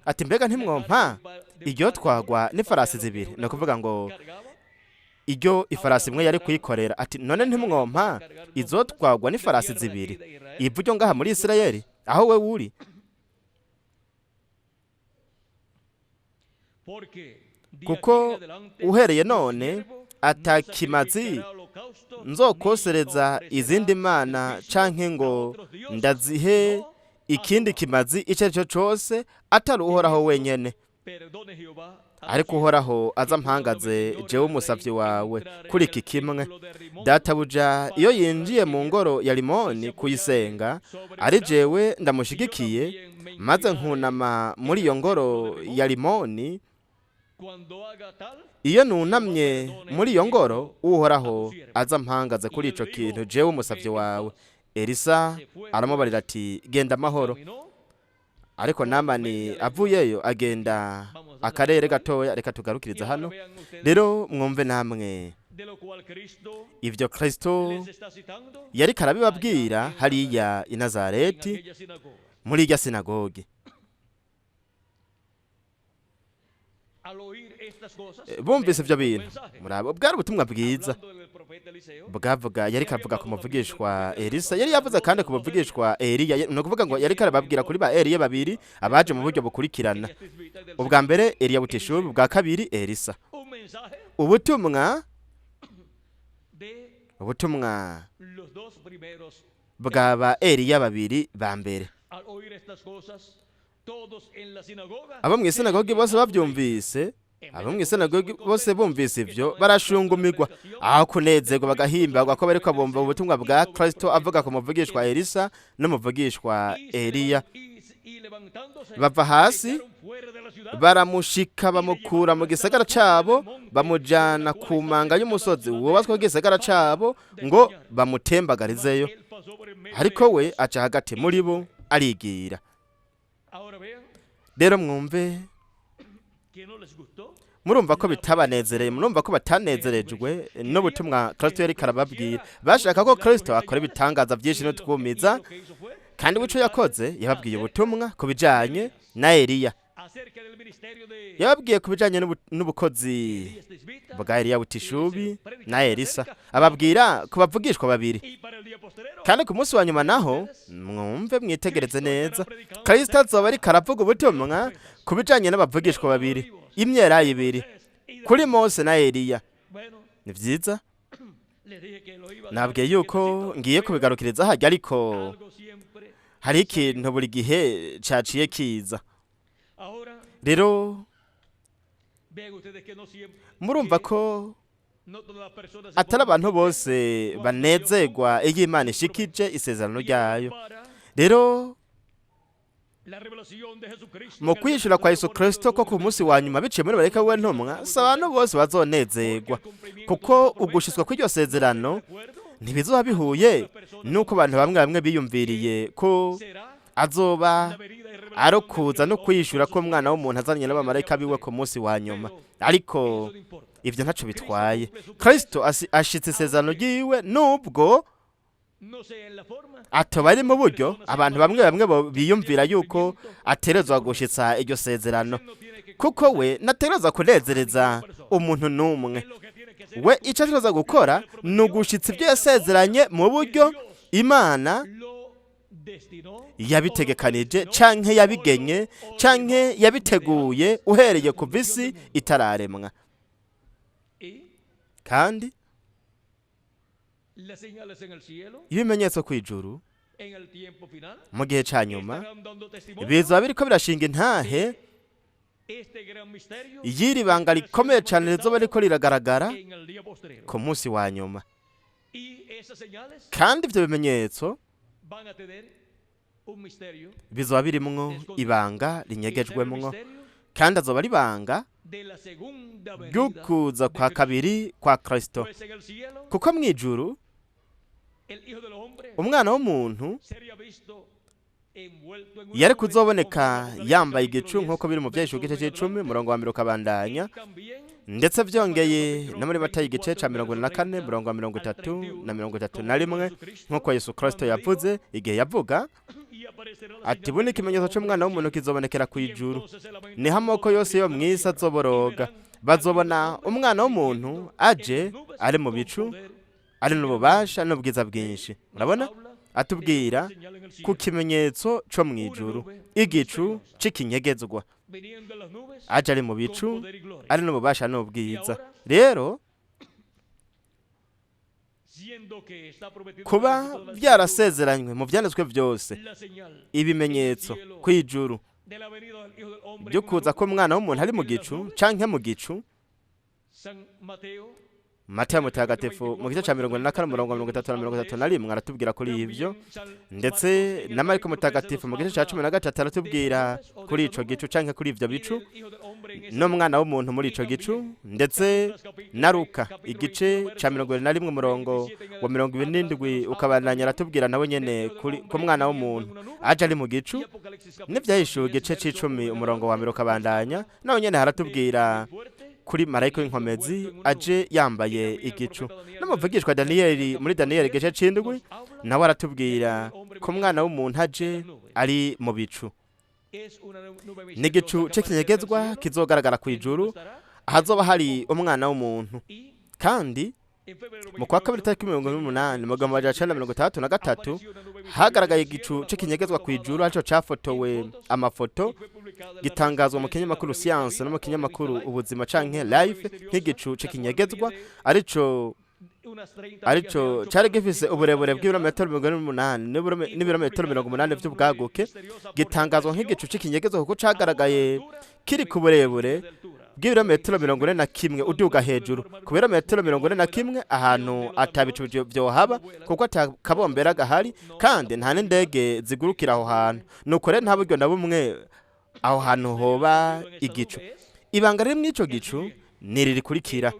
Ati, mbega ntimwompa iryo twagwa n'ifarasi zibiri. Nakuvuga ngo iryo ifarasi imwe yari kuyikorera. Ati, none ntimwompa izo twagwa n'ifarasi zibiri, ivu ryo ngaha muri Isirayeli aho we uri. Kuko uhereye none atakimazi nzokosereza izindi mana, canke ngo ndazihe ikindi kimazi ico ari cyo cose atari uhoraho wenyene. ariko uhoraho aza mpangaze jewe umusavyi wawe kuri iki kimwe. Databuja iyo yinjiye mu ngoro ya limoni kuyisenga, ari jewe ndamushigikiye, maze nkunama muri iyo ngoro ya limoni. Iyo nunamye muri iyo ngoro, uhoraho aza mpangaze kuri ico kintu jewe umusavyi wawe. Elisa aramubarira ati genda amahoro. Ariko Namani avuyeyo agenda akarere gatoya. Reka tugarukiriza hano rero mwumve namwe ivyo Kristo yari karabibabwira hariya i Nazareti muri irya sinagogi. Bumvise ivyo bintu, murabo bwari ubutumwa bwiza bwavuga, yari kavuga ku muvugishwa Elisa, yari yavuze kandi ku muvugishwa Eliya. No kuvuga ngo yari karababwira kuri ba Eliya babiri abaje mu buryo bukurikirana. Ubwa mbere Eliya butishubi, ubwa kabiri Elisa. Ubutumwa bwaba Eliya babiri ba mbere. Abo mu isinagogi bose bavyumvise, abo mu isinagogi bose bumvise ivyo barashungumigwa, aho kunezerwa bagahimbagwa ko bariko bumva ubutumwa bwa Kristo avuga ku muvugishwa Elisa no muvugishwa Eliya. Bava hasi baramushika, bamukura mu gisagara cabo, bamujana ku manga y'umusozi wubatswe ku gisagara cabo ngo bamutembagarizeyo. Ariko we aca hagati muri bo arigira. Rero mwumve, murumva ko bitabanezereye, murumva ko batanezerejwe n'ubutumwa Kristo yari karababwira. Bashaka ko Kristo akora ibitangaza byinshi no twumiza, kandi wico yakoze yababwiye ubutumwa kubijanye na Eliya. Yababwiye kubijanye n'ubukozi bwa Eliya butishubi na Elisa, ababwira kubavugishwa babiri. Kandi ku munsi wa nyuma naho mwumve mwitegereze neza, Kristo azoba ari karavuga ubutumwa kubijanye n'abavugishwa babiri, imyera ibiri, kuri Mose na Eliya. Ni vyiza, nabwiye yuko ngiye kubigarukiriza hajya, ariko hari ikintu buri gihe caciye kiza. Rero murumva ko atari abantu bose banezerwa iyo Imana ishikije isezerano ryayo. Rero mu kwishura kwa Yesu Kristo ko ku munsi wa nyuma biciye muri bareka we ntumwa, si abantu bose bazonezerwa, kuko ugushitswa kw'iryo sezerano ntibizoba bihuye nuko abantu bamwe bamwe biyumviriye ko azoba arokuza no kwishura ko umwana w'umuntu azanye n'abamarayika biwe ku munsi wa nyuma. Ariko ivyo ntaco bitwaye. Kristo ashitse isezerano ryiwe, nubwo atoba ari mu buryo abantu bamwe bamwe biyumvira yuko aterezwa gushitsa iryo sezerano, kuko we naterezwa kunezereza umuntu n'umwe. We ico aterezwa gukora ni ugushitsa ibyo yasezeranye mu buryo Imana yabitegekanije canke yabigenye canke yabiteguye uhereye ku visi itararemwa. Kandi ibimenyetso kw'ijuru mu gihe ca nyuma bizoba biriko birashinga intahe y'iri banga rikomeye cane rizoba riko riragaragara ku munsi wa nyuma. Kandi ivyo bimenyetso bizoba birimwo ibanga rinyegejwemwo, kandi azoba ari ibanga ry'ukuza kwa kabiri kwa Kristo. Kuko mw'ijuru umwana w'umuntu yari kuzoboneka yambaye igicu, nk'uko biri mu Vyahishura igice c'icumi umurongo wa 10 ukabandanya, ndetse vyongeye no muri Matayo igice ca 44 umurongo wa 30 na 31, nk'uko Yesu Kristo yavuze igihe yavuga ati buni ikimenyetso c'umwana w'umuntu kizobonekera kw'ijuru, niho amoko yose yo mw'isi azoboroga, bazobona umwana w'umuntu aje ari mu bicu, ari n'ububasha n'ubwiza bwinshi. Murabona atubwira ku kimenyetso co mw'ijuru, igicu c'ikinyegezwa, aje ari mu bicu, ari n'ububasha n'ubwiza. Rero kuba byarasezeranywe mu vyanditswe vyose ibimenyetso kw'ijuru ryo kuza k'umwana w'umuntu ari mu gicu canke mu gicu. Matayo mutagatifu mu gice ca 44 umurongo wa 33 aratubwira kuri ivyo, ndetse na Mariko mutagatifu mu gice ca 13 aratubwira kuri ico gicu canke kuri ivyo bicu n'umwana w'umuntu muri ico gicu, ndetse na Luka igice ca 21 umurongo wa 27 ukabandanya aratubwira nawe nyene ku mwana w'umuntu aje ari mu gicu, n'ivyahishuwe igice c'10 umurongo wa 2 ukabandanya nawe nyene haratubwira kuri marayika w'inkomezi aje yambaye igicu. N'umuvugishwa Daniyeli muri Daniyeli igice c'7 nawe aratubwira ko umwana w'umuntu aje ari mu bicu. N'igicu c'ikinyegezwa kizogaragara kw'ijuru ahazoba hari umwana w'umuntu, kandi mu kwa kabiri tariki 18 mu 1963 hagaragaye igicu c'ikinyegezwa kw'ijuru arico cafotowe amafoto gitangazwa mu kinyamakuru Science no mu kinyamakuru Ubuzima canke Life nk'igicu c'ikinyegezwa arico cari gifise uburebure bw'ibirometero 18 n'ibirometero 80 vy'ubwaguke, gitangazwa nk'igicu c'ikinyegezwa kuko cagaragaye kiri ku burebure bw'ibirometero 41 uduga hejuru ku birometero 41 ahantu atabicu vyohaba kuko atakabombera gahari, kandi nta n'indege zigurukira aho hantu, nuko rero nta buryo na bumwe aho hantu hoba igicu. Ibanga riri mw'ico gicu niri rikurikira: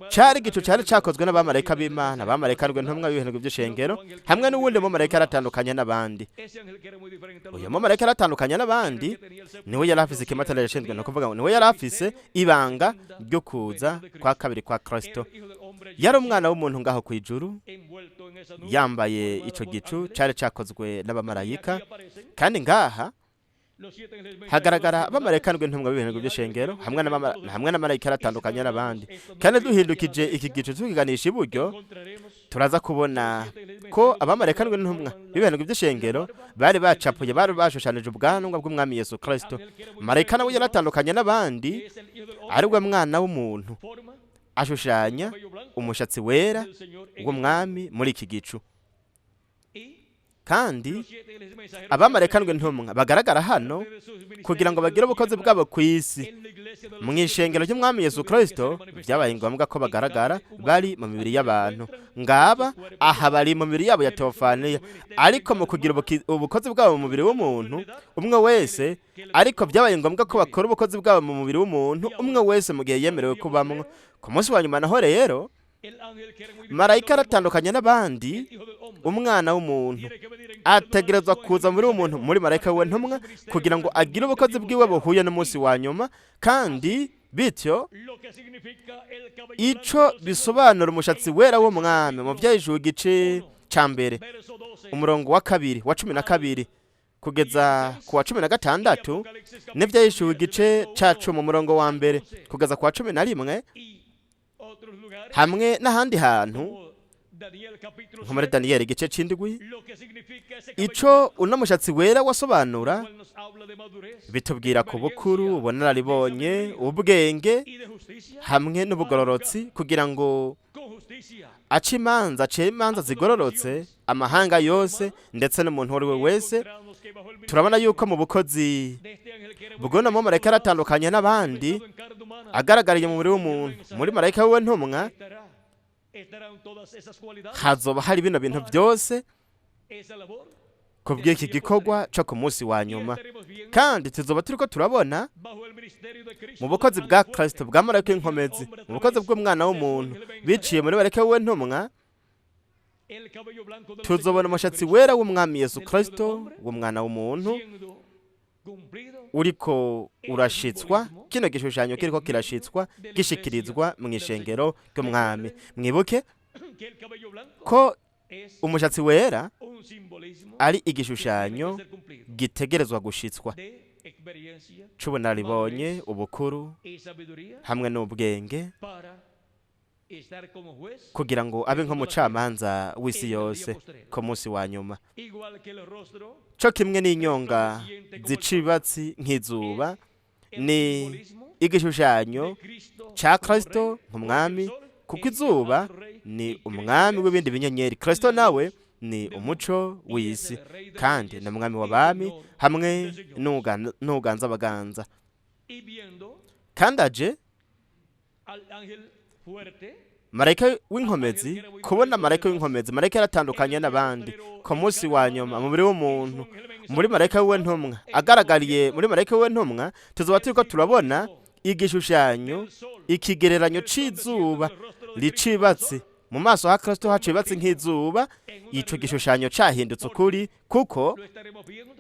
cari igicu cari cakozwe n'abamarayika b'Imana, abamarayika ntumwa b'ibintu vy'ishengero, hamwe n'uwundi mumarayika aratandukanye n'abandi. Uyu mumarayika aratandukanye n'abandi niwe yari afise ikimatana yashinzwe, no kuvuga ngo niwe yari afise ibanga ryo kuza kwa kabiri kwa Kristo. Yari umwana w'umuntu ngaho kw'ijuru yambaye ico gicu cari cakozwe n'abamarayika, kandi ngaha hagaragara abamarayika ntumwa b'ibintu by'ishengero hamwe n'amarayika aratandukanye n'abandi. Kandi duhindukije iki gicu tukiganisha iburyo turaza kubona ko abamarayika ntumwa b'ibintu by'ishengero bari bacapuye, bari bashushanije ubwanwa bw'umwami Yesu Kristo. Marayika nawe yaratandukanye n'abandi aribwo mwana w'umuntu ashushanya umushatsi wera w'umwami muri iki gicu. Kandi abamarayika ntumwa bagaragara hano kugira ngo bagire ubukozi bwabo ku isi. Mu ishengero ry'umwami Yesu Kristo byabaye ngombwa ko bagaragara bari mu mibiri y'abantu, ngaba aha bari mu mibiri yabo ya teofaniya, ariko mu kugira ubukozi bwabo mu mubiri w'umuntu umwe wese, ariko byabaye ngombwa ko bakora ubukozi bwabo mu mubiri w'umuntu umwe wese mu gihe yemerewe kubamwo. Ku munsi wa nyuma naho rero marayika aratandukanye n'abandi, umwana w'umuntu ategerezwa kuza muri umuntu muri marayika we ntumwa kugira ngo agire ubukozi bwiwe buhuye n'umunsi wa nyuma, kandi bityo ico bisobanura umushatsi wera w'umwami mu vyahishuriwe igice ca mbere umurongo wa 12 kugeza ku wa 16, n'ivyahishuriwe igice ca 10 umurongo wa 1 kugeza ku wa 11, hamwe n'ahandi hantu nko muri Daniyeli igice c'indwi. Ico uno mushatsi wera wasobanura bitubwira ku bukuru, ubunararibonye, ubwenge hamwe n'ubugororotsi, kugira ngo ace imanza zigororotse amahanga yose ndetse n'umuntu uwo ari we wese. Turabona yuko mu bukozi bw'uno mumarayika aratandukanye n'abandi agaragariye mu mubiri w'umuntu muri marayika we ntumwa hazoba hari bino bintu byose kubw'iki gikorwa cyo ku munsi wa nyuma. Kandi tuzoba turiko turabona mu bukozi bwa Kristo bwa marayika w'inkomezi, mu bukozi bw'umwana w'umuntu biciye muri marayika we ntumwa, tuzobona umushatsi wera w'umwami Yesu Kristo w'umwana w'umuntu uriko urashitswa, kino gishushanyo kiriko kirashitswa gishikirizwa mu ishengero ry'umwami. Mwibuke ko umushatsi wera ari igishushanyo gitegerezwa gushitswa c'ubunararibonye, ubukuru hamwe n'ubwenge, kugira ngo abe nk'umucamanza w'isi yose ku munsi wa nyuma. Co kimwe n'inyonga zicibatsi nk'izuba ni igishushanyo ca Kristo nk'umwami, kuko izuba ni umwami w'ibindi binyenyeri. Kristo nawe ni umuco w'isi kandi na mwami w'abami hamwe n'uganza abaganza. Kandi aje marayika w'inkomezi, kubona marayika w'inkomezi. Marayika yaratandukanye n'abandi ku munsi wa nyuma mu mubiri w'umuntu. Muri marayika wiwe ntumwa agaragariye, muri marayika wiwe ntumwa tuzoba turiko turabona igishushanyo, ikigereranyo c'izuba ricibatse mu maso ha Kristo, hacibatse nk'izuba. Ico gishushanyo cahindutse ukuri, kuko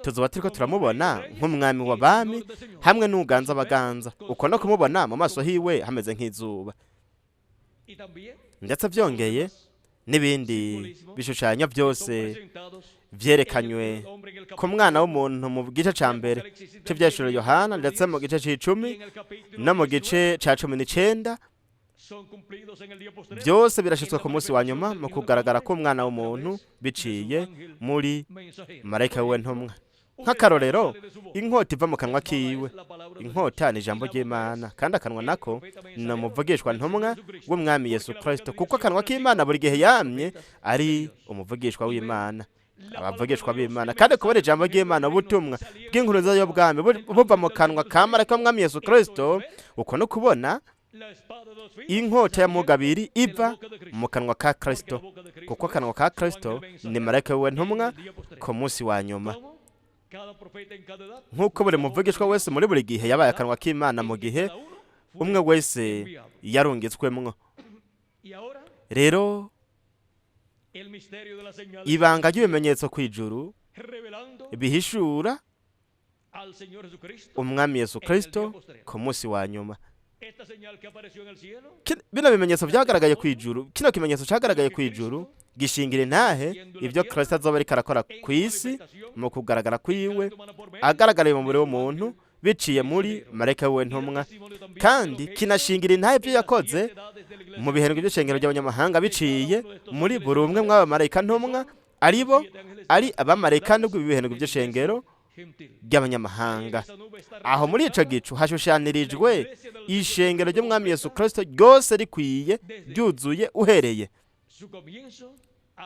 tuzoba turiko turamubona nk'umwami w'abami hamwe n'uganza abaganza. Uko no kumubona mu maso hiwe hameze nk'izuba. Ndetse byongeye n'ibindi bishushanyo byose vyerekanywe ku mwana w'umuntu mu gice ca mbere c'ivyeshuro Yohana, ndetse mu gice c'icumi no mu gice ca 19 byose birashitswe ku munsi wa nyuma mu kugaragara k'umwana w'umuntu biciye muri marayika wiwe ntumwa. Nk'akarorero, inkota iva mu kanwa kiwe. Inkota ni ijambo ry'Imana, kandi akanwa nako ni umuvugishwa ntumwa w'umwami Yesu Kristo, kuko akanwa k'Imana buri gihe yamye ari umuvugishwa w'Imana, abavugishwa b'Imana. Kandi kubera ijambo ry'Imana, ubutumwa bw'inkuru nziza y'ubwami buva mu kanwa ka marayika w'umwami Yesu Kristo, uko no kubona inkota ya mugabiri iva mu kanwa ka Kristo, kuko akanwa ka Kristo ni marayika wiwe ntumwa ku munsi wa nyuma. Nk'uko buri muvugishwa wese muri buri gihe yabaye akanwa k'Imana mu gihe umwe wese yarungitswemwo. Rero ibanga ry'ibimenyetso kw'ijuru bihishura umwami Yesu Kristo ku munsi wa nyuma. Bino bimenyetso vyagaragaye kw'ijuru, kino kimenyetso cagaragaye kw'ijuru gishingira intahe ibyo Kristo azoba ariko arakora kw'isi mu kugaragara kwiwe, agaragariye mu mubiri w'umuntu biciye muri marayika wiwe ntumwa, kandi kinashingira intahe ibyo yakoze mu bihendwe by'ishengero ry'abanyamahanga biciye muri buri umwe mw'aba marayika ntumwa, ari abamarayika n'ubwo ibihendwe by'ishengero ry'abanyamahanga. Aho muri ico gicu hashushanirijwe ishengero ry'umwami Yesu Kristo ryose rikwiye, ryuzuye, uhereye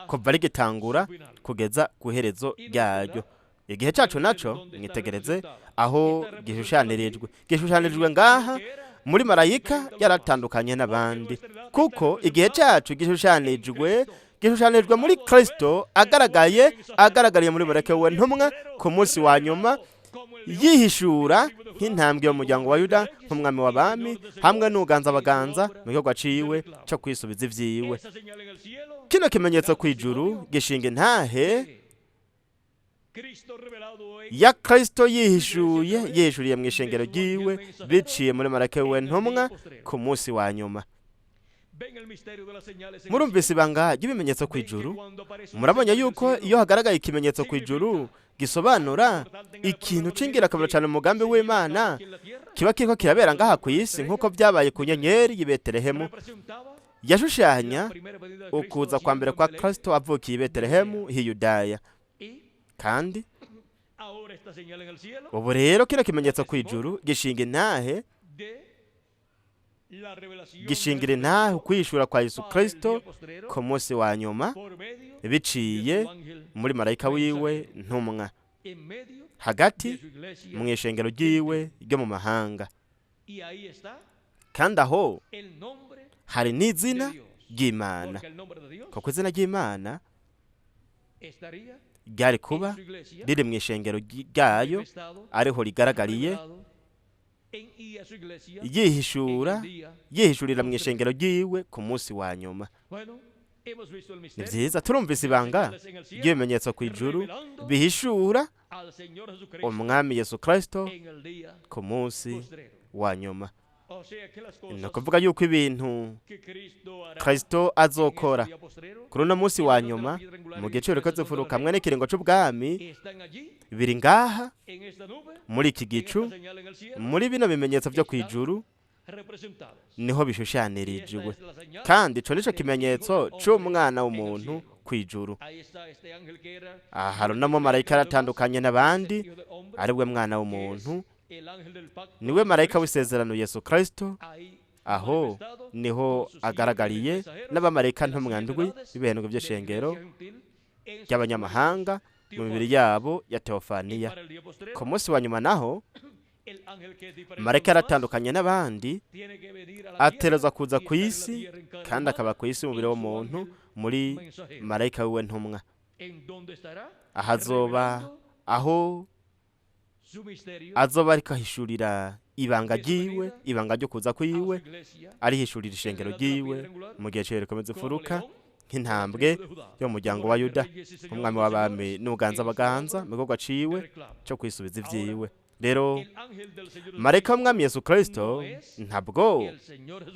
kuva rigitangura kugeza ku iherezo ryaryo. Igihe cacu naco mwitegereze aho gishushanirijwe ngaha muri marayika yaratandukanye n'abandi, kuko igihe cacu gishushanirijwe muri Kristo agaragariye muri marayika wiwe ntumwa ku munsi wa nyuma, yihishura nk'intambwe yo mu muryango wa Yuda, nk'umwami w'abami hamwe n'uganza abaganza mu gikorwa ciwe cyo kwisubiza ivyiwe. Kino kimenyetso kw'ijuru gishinga intahe ya Kristo yihishuriye mu ishengero ryiwe biciye muri marayika wiwe ntumwa ku munsi wa nyuma. Murumvise ibanga ry'ibimenyetso kw'ijuru? Murabonye yuko iyo hagaragaye ikimenyetso kw'ijuru gisobanura ikintu c'ingirakamaro cyane mu mugambi w'Imana kiba kiriko kirabera ngaha ku isi, nk'uko vyabaye ku nyenyeri y'i Betelehemu. Yashushanya ukuza kwa mbere kwa Kristo avukiye i Betelehemu h'i Yudaya. Kandi ubu rero kino kimenyetso kw'ijuru gishingira intahe ukwishura kwa Yesu Kristo ku munsi wa nyuma biciye muri marayika wiwe ntumwa hagati mu ishengero ryiwe ryo mu mahanga. Kandi aho hari n'izina ry'Imana, kuko izina ry'Imana ryari kuba riri mu ishengero ryayo, ariho rigaragariye yihishurira mu ishengero ryiwe ku munsi wa nyuma. Ni vyiza, turumvise ibanga ry'ibimenyetso kw'ijuru bihishura umwami Yesu Kristo ku munsi wa nyuma. Ni ukuvuga yuko ibintu Kristo azokora kuri uno munsi wa nyuma mu giciro kozifuru kamwe n'ikiringo c'ubwami biri ngaha muri iki gicu, muri bino bimenyetso vyo kw'ijuru niho bishushanirijwe, kandi ico nico kimenyetso c'umwana w'umuntu kw'ijuru. Harunamo marayika aratandukanye n'abandi, aribwe mwana w'umuntu, niwe marayika w'isezerano Yesu Kristo. Aho niho agaragariye n'abamarayika ntumwa ndwi b'ibihendwe by'ishengero ry'abanyamahanga mu mibiri yabo ya teofaniya. Ku munsi wa nyuma naho marayika yaratandukanye n'abandi, atereza kuza ku isi kandi akaba ku isi umubiri w'umuntu muri marayika wiwe ntumwa. Ahazoba aho azoba ariko ahishurira ibanga ryiwe, ibanga ryo kuza kwiwe, arihishurira ishengero ryiwe mu gihe cyerekomeza ifuruka nk'intambwe yo mu muryango wa Yuda, umwami w'abami n'uganza abaganza mu gikorwa ciwe cyo kwisubiza ivyiwe. Rero marayika w'umwami Yesu Kristo ntabwo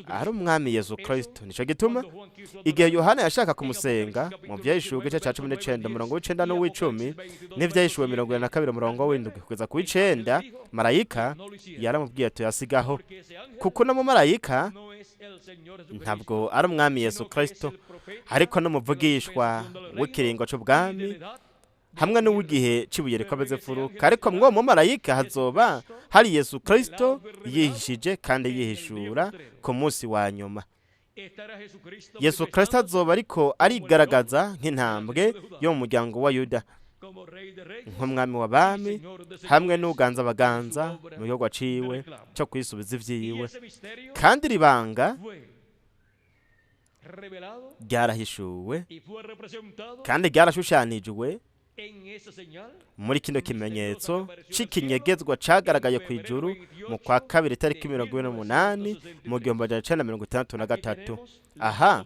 ari umwami Yesu Kristo. Nico gituma igihe Yohana yashaka kumusenga mu vyahishurwa igice ca 19 umurongo w'icenda n'uw'icumi n'ivyahishurwa 22 umurongo w'indwi kugeza ku w'icenda, marayika yaramubwiye ati yasigaho, kuko no mu marayika ntabwo ari umwami Yesu Kristo, ariko n'umuvugishwa w'ikiringo c'ubwami hamwe n'uw'igihe cibuye rikomeze furuka. Ariko mwo mu marayika hazoba hari Yesu Kristo yihishije kandi yihishura ku munsi wa nyuma. Yesu Kristo azoba ariko arigaragaza nk'intambwe yo mu muryango wa Yuda, nk'umwami w'abami hamwe n'uganza abaganza mu gikorwa ciwe cyo kwisubiza ivyiwe. Kandi ribanga ryarahishuwe kandi ryarashushanijwe muri kino kimenyetso c'ikinyegezwa cagaragaye kw'ijuru mu kwa kabiri tariki 28 mu 1963. Aha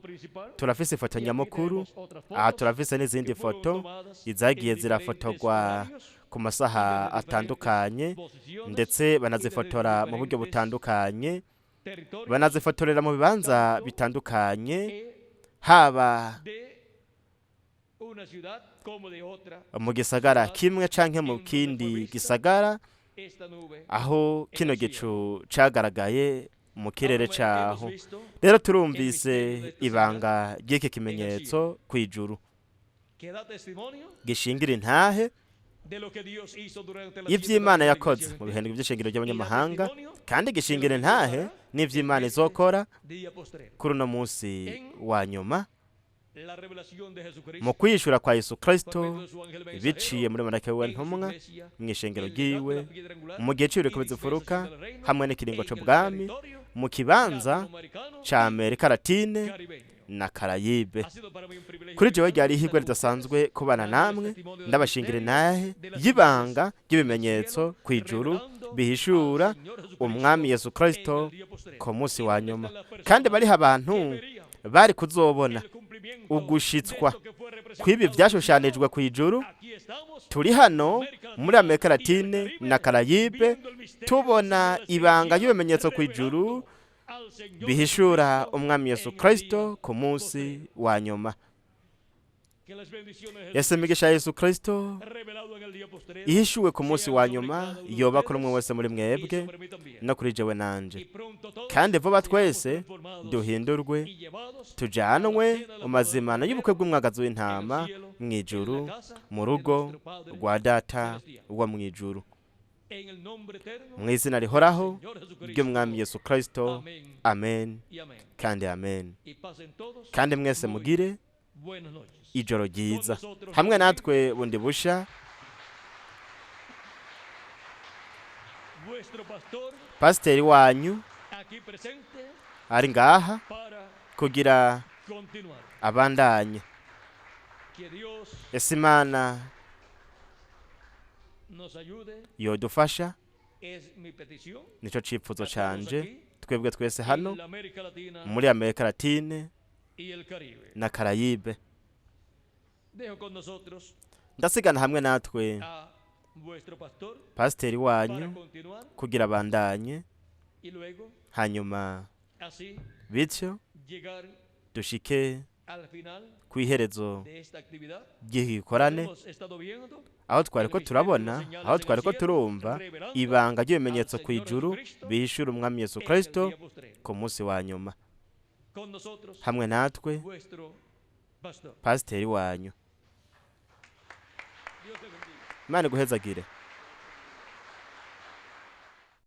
turafise ifoto nyamukuru, aha turafise n'izindi foto izagiye zirafotorwa ku masaha atandukanye, ndetse banazifotora mu buryo butandukanye, banazifotorera mu bibanza bitandukanye, haba mu gisagara kimwe canke mu kindi gisagara, aho kino gicu cagaragaye mu kirere caho. Rero turumvise ibanga ry'iki kimenyetso kw'ijuru, gishingira intahe ivy'Imana yakoze mu bihendwe vy'ishengero ry'abanyamahanga, kandi gishingira intahe n'ivy'Imana izokora kuri uno munsi wa nyuma mu kwishura kwa Yesu Kristo biciye muri marayika wiwe ntumwa mw'ishengero ryiwe mu gihe c'ibikorwa ifuruka hamwe n'ikiringo c'ubwami mu kibanza ca Amerika Latine na Karayibe. Kuri jewe ryari ihirwe ridasanzwe kubana namwe, ndabashingira intahe y'ibanga ry'ibimenyetso kw'ijuru bihishura umwami Yesu Kristo ku munsi wa nyuma. Kandi bariho abantu bari kuzobona ugushitswa kw'ibi vyashushanijwe kw'ijuru. Turi hano muri Amerika Latine na Karayibe tubona ibanga ry'ibimenyetso kw'ijuru bihishura umwami Yesu Kristo ku munsi wa nyuma. Imigisha Yesu Kristo ihishuwe ku munsi wa nyuma yoba kuri umwe wese muri mwebwe no kuri jewe nanje, kandi vuba twese duhindurwe tujanwe mu mazimano y'ubukwe bw'umwagazi w'intama mw'ijuru mu rugo rwa data wa mw'ijuru, mw'izina rihoraho ry'umwami Yesu Kristo. Amen kandi amen. Kandi mwese mugire ijoro ryiza hamwe natwe bundi busha. Pasiteri wanyu ari ngaha kugira abandanye. Ese Imana yodufasha, nico cipfuzo canje twebwe twese hano muri Amerika Latine na Karayibe. Ndasigana hamwe natwe pasiteri wanyu kugira abandanye, hanyuma bityo dushike kw'iherezo ry'igikorane, aho twariko turabona, aho twariko turumva ibanga ry'ibimenyetso kw'ijuru bihishura umwami Yesu Kristo ku munsi wa nyuma. Hamwe natwe pasiteri wanyu. Imana iguhezagire.